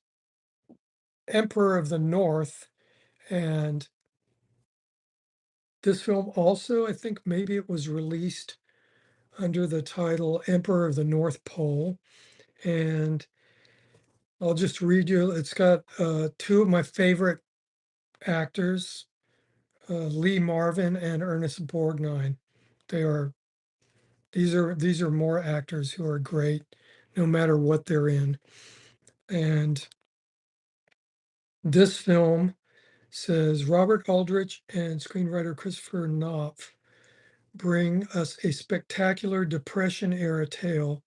Emperor of the North, and this film also, I think maybe it was released under the title Emperor of the North Pole. And I'll just read you. It's got two of my favorite actors, Lee Marvin and Ernest Borgnine. They are these are more actors who are great, no matter what they're in. And this film says Robert Aldrich and screenwriter Christopher Knopf bring us a spectacular Depression era tale,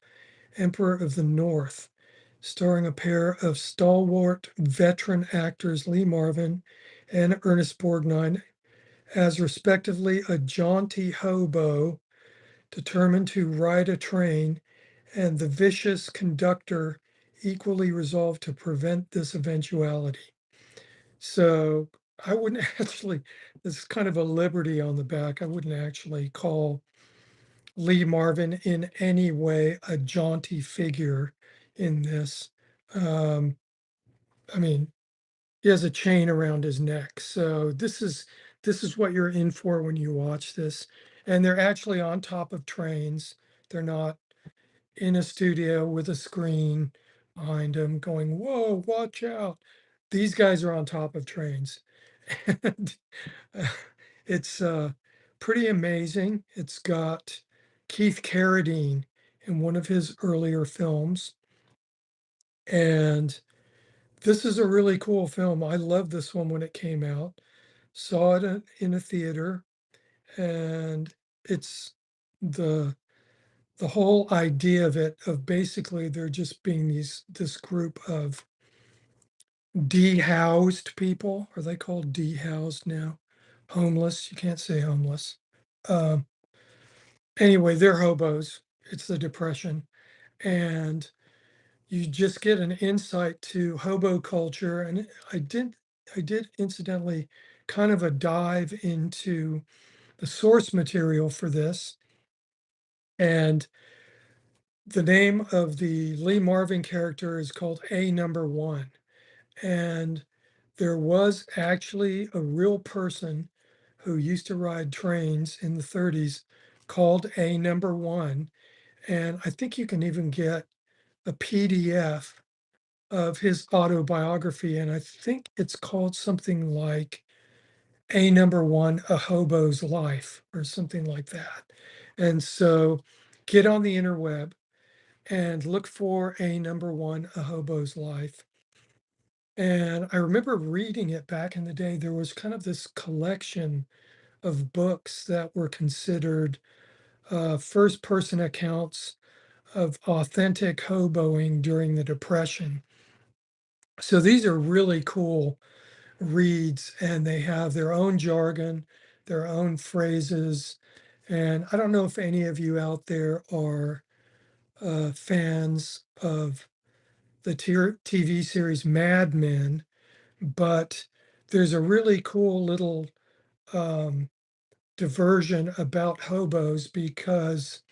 Emperor of the North, starring a pair of stalwart veteran actors Lee Marvin and Ernest Borgnine as respectively a jaunty hobo determined to ride a train and the vicious conductor equally resolved to prevent this eventuality. So I wouldn't actually, this is kind of a liberty on the back. I wouldn't actually call Lee Marvin in any way a jaunty figure in this. Um, I mean, he has a chain around his neck. So this is what you're in for when you watch this. And they're actually on top of trains. They're not in a studio with a screen behind them going, "Whoa, watch out." These guys are on top of trains. And it's pretty amazing. It's got Keith Carradine in one of his earlier films. And this is a really cool film. I loved this one when it came out. Saw it in a theater, and it's the the whole idea of it, of basically there just being this group of dehoused people. Are they called dehoused now? Homeless. You can't say homeless. Um, anyway, they're hobos. It's the Depression. And you just get an insight to hobo culture. And I did incidentally kind of a dive into the source material for this. And the name of the Lee Marvin character is called A Number One. And There was actually a real person who used to ride trains in the 30s called A number one. And I think you can even get a PDF of his autobiography. And I think it's called something like A number one, A Hobo's Life, or something like that. And so get on the interweb and look for A number one, A Hobo's Life. And I remember reading it back in the day. There was kind of this collection of books that were considered first person accounts of authentic hoboing during the Depression. So these are really cool reads, and they have their own jargon, their own phrases. And I don't know if any of you out there are fans of the TV series Mad Men, but there's a really cool little um, diversion about hobos because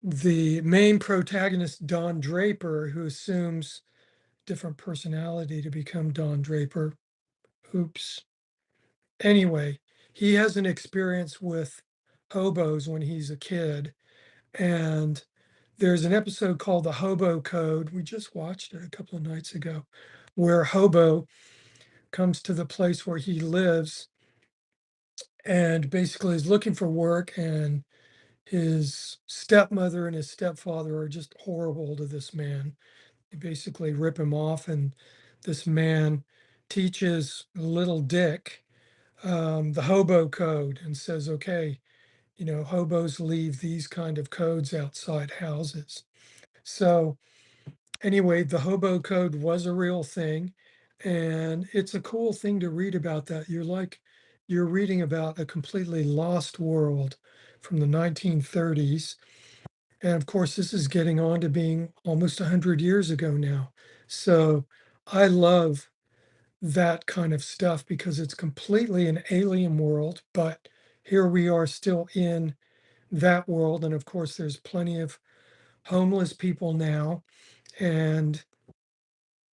the main protagonist, Don Draper, who assumes different personality to become Don Draper. Oops. Anyway, he has an experience with hobos when he's a kid. And there's an episode called The Hobo Code. We just watched it a couple of nights ago, where Hobo comes to the place where he lives and basically is looking for work. And his stepmother and his stepfather are just horrible to this man. They basically rip him off. And this man teaches little Dick the hobo code and says, okay, hobos leave these kind of codes outside houses. So anyway, the hobo code was a real thing. And it's a cool thing to read about that. You're reading about a completely lost world from the 1930s. And of course, this is getting on to being almost 100 years ago now. So I love that kind of stuff because it's completely an alien world, but here we are still in that world. And of course, there's plenty of homeless people now. And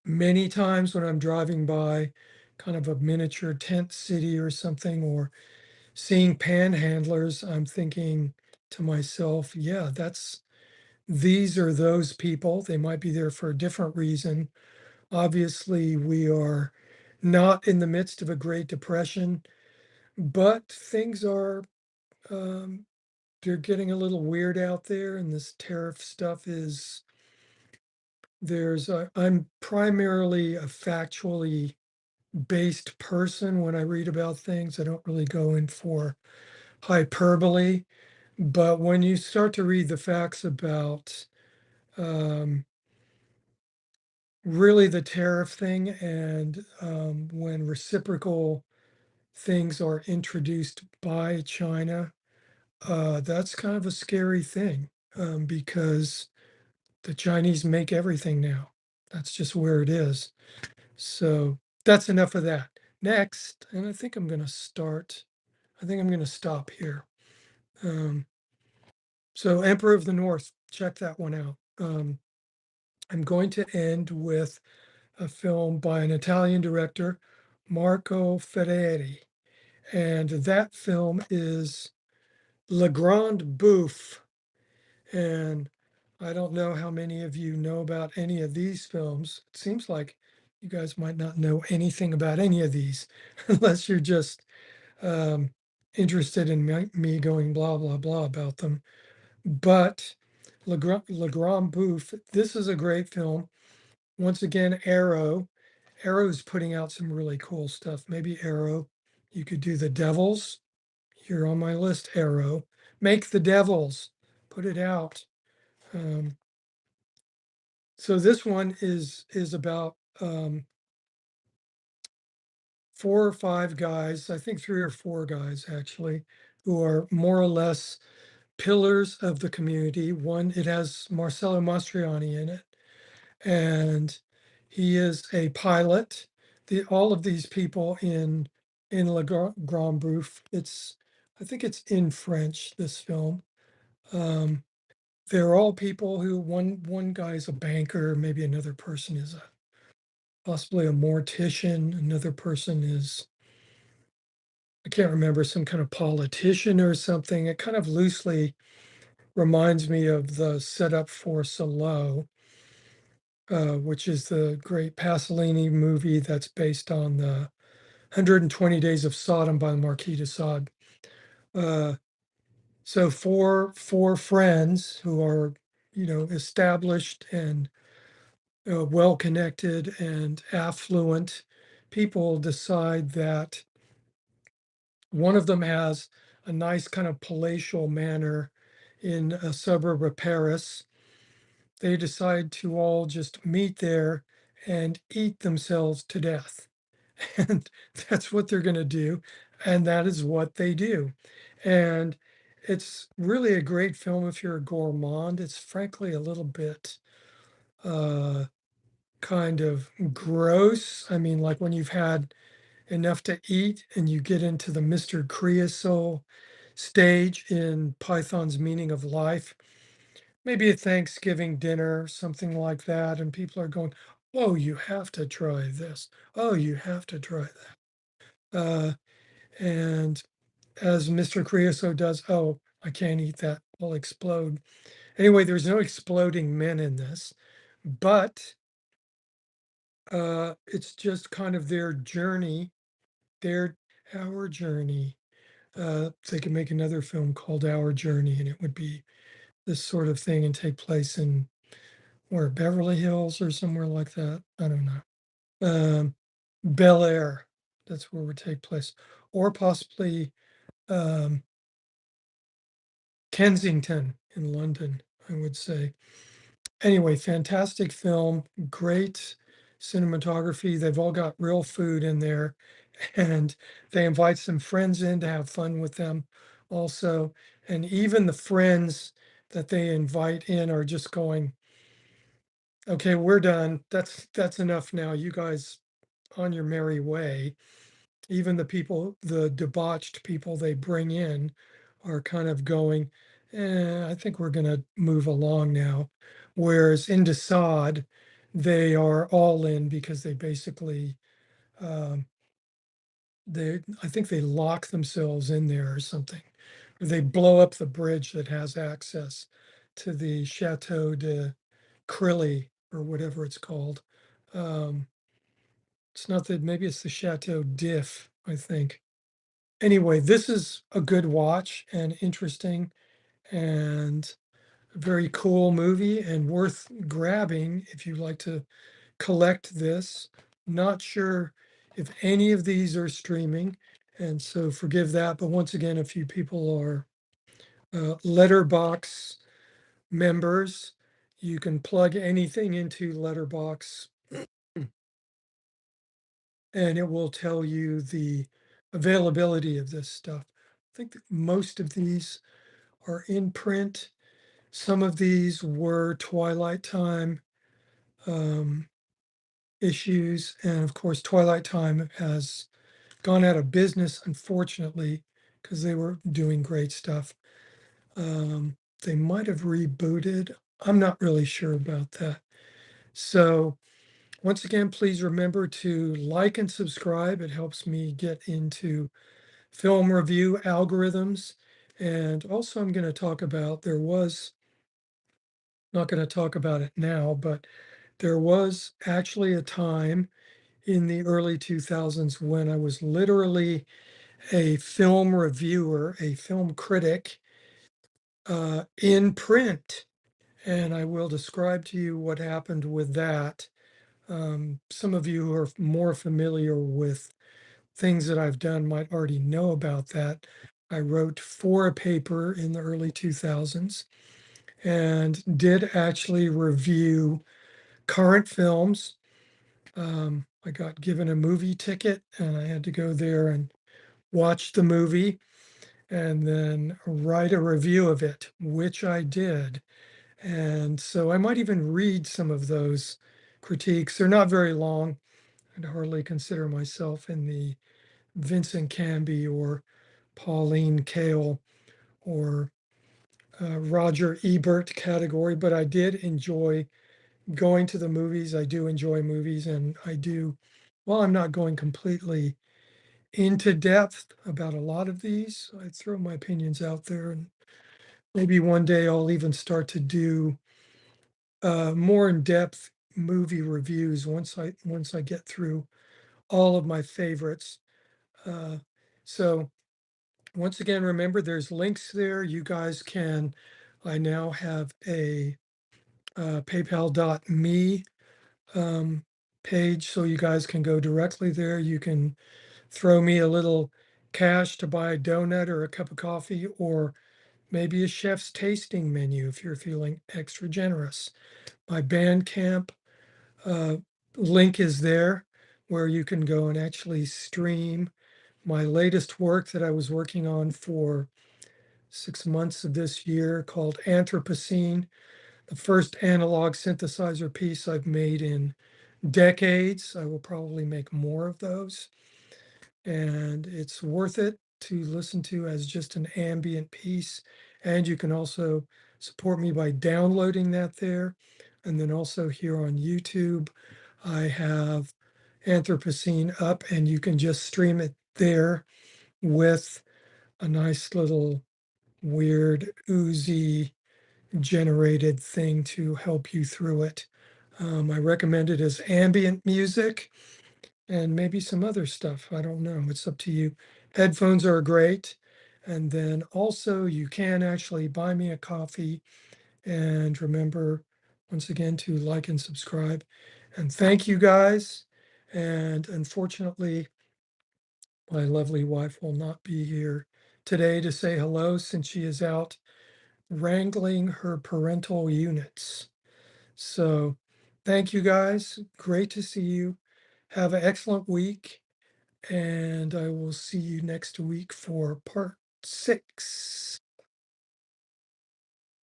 many times when I'm driving by kind of a miniature tent city or something, or seeing panhandlers, I'm thinking to myself, yeah, these are those people. They might be there for a different reason. Obviously, we are not in the midst of a Great Depression, but things are um, they're getting a little weird out there, and this tariff stuff is I'm primarily a factually based person when I read about things. I don't really go in for hyperbole, but when you start to read the facts about um, really the tariff thing and when reciprocal things are introduced by China, that's kind of a scary thing because the Chinese make everything now. That's just where it is. So that's enough of that. Next, and I think I'm going to stop here. Um, so, Emperor of the North, check that one out. I'm going to end with a film by an Italian director, Marco Ferreri. And that film is Le Grand Bouffe. And I don't know how many of you know about any of these films. It seems like you guys might not know anything about any of these, unless you're just um, interested in me going blah, blah, blah about them. But Le Grand Bouffe, this is a great film. Once again, Arrow. Arrow's putting out some really cool stuff. Maybe Arrow, you could do The Devils. You're on my list, Arrow. Make The Devils, put it out. Um, so this one is about 4 or 5 guys, I think 3 or 4 guys actually, who are more or less pillars of the community. One, it has Marcello Mastroianni in it, and he is a pilot. All of these people in Le Grand Bouffe, I think it's in French, this film. Um, they're all people who one guy is a banker, maybe another person is possibly a mortician. Another person is, I can't remember, some kind of politician or something. It kind of loosely reminds me of the setup for Salo, which is the great Pasolini movie that's based on the 120 Days of Sodom by the Marquis de Sade. Uh, so four friends who are, established and well connected and affluent people decide that one of them has a nice kind of palatial manor in a suburb of Paris. They decide to all just meet there and eat themselves to death. And that's what they're going to do. And that is what they do. And it's really a great film if you're a gourmand. It's frankly a little bit uh, kind of gross. I mean, like when you've had enough to eat and you get into the Mr. Creosote stage in Python's Meaning of Life, maybe a Thanksgiving dinner, something like that, and people are going, "Oh, you have to try this. Oh, you have to try that." And as Mr. Creosote does, "Oh, I can't eat that. I'll explode." Anyway, there's no exploding men in this, but it's just kind of their journey, their our journey. They could make another film called Our Journey, and it would be this sort of thing and take place in where Beverly Hills or somewhere like that. I don't know. Bel Air, that's where it would take place, or possibly um, Kensington in London, I would say. Anyway, fantastic film, great cinematography. They've all got real food in there, and they invite some friends in to have fun with them also. And even the friends that they invite in are just going, okay, we're done. That's enough now. You guys on your merry way. Even the people, the debauched people they bring in are kind of going, I think we're going to move along now. Whereas in Desaad, they are all in because they basically, um, I think they lock themselves in there or something. Or they blow up the bridge that has access to the Chateau de Crilly or whatever it's called. Um, it's not that, maybe it's the Chateau d'If, I think. Anyway, this is a good watch and interesting and a very cool movie and worth grabbing if you like to collect this. Not sure if any of these are streaming, and so forgive that. But once again, a few people are Letterbox members. You can plug anything into Letterbox and it will tell you the availability of this stuff. I think that most of these are in print. Some of these were Twilight Time um, issues. And of course, Twilight Time has gone out of business, unfortunately, because they were doing great stuff. They might have rebooted. I'm not really sure about that. So once again, please remember to like and subscribe. It helps me get into film review algorithms. And also I'm going to talk about, not going to talk about it now, but there was actually a time in the early 2000s when I was literally a film reviewer, a film critic in print. And I will describe to you what happened with that. Some of you who are more familiar with things that I've done might already know about that. I wrote for a paper in the early 2000s and did actually review current films. I got given a movie ticket and I had to go there and watch the movie and then write a review of it, which I did. And so I might even read some of those critiques. They're not very long. I'd hardly consider myself in the Vincent Canby or Pauline Kael or Roger Ebert category, but I did enjoy going to the movies. I do enjoy movies, and I do, well, I'm not going completely into depth about a lot of these. I throw my opinions out there, and maybe one day I'll even start to do more in-depth movie reviews once I get through all of my favorites. Uh, so once again, remember there's links there. You guys can. I now have a PayPal.me um, page, so you guys can go directly there. You can throw me a little cash to buy a donut or a cup of coffee, or maybe a chef's tasting menu if you're feeling extra generous. My Bandcamp uh, link is there where you can go and actually stream my latest work that I was working on for 6 months of this year called Anthropocene, the first analog synthesizer piece I've made in decades. I will probably make more of those, and it's worth it to listen to as just an ambient piece. And you can also support me by downloading that there. And then also here on YouTube, I have Anthropocene up, and you can just stream it there with a nice little weird oozy generated thing to help you through it. I recommend it as ambient music and maybe some other stuff. I don't know. It's up to you. Headphones are great. And then also, you can actually buy me a coffee. And remember, once again, to like and subscribe. And thank you guys. And unfortunately, my lovely wife will not be here today to say hello since she is out wrangling her parental units. So thank you guys. Great to see you. Have an excellent week. And I will see you next week for part 6.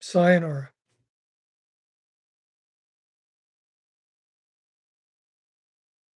Sayonara.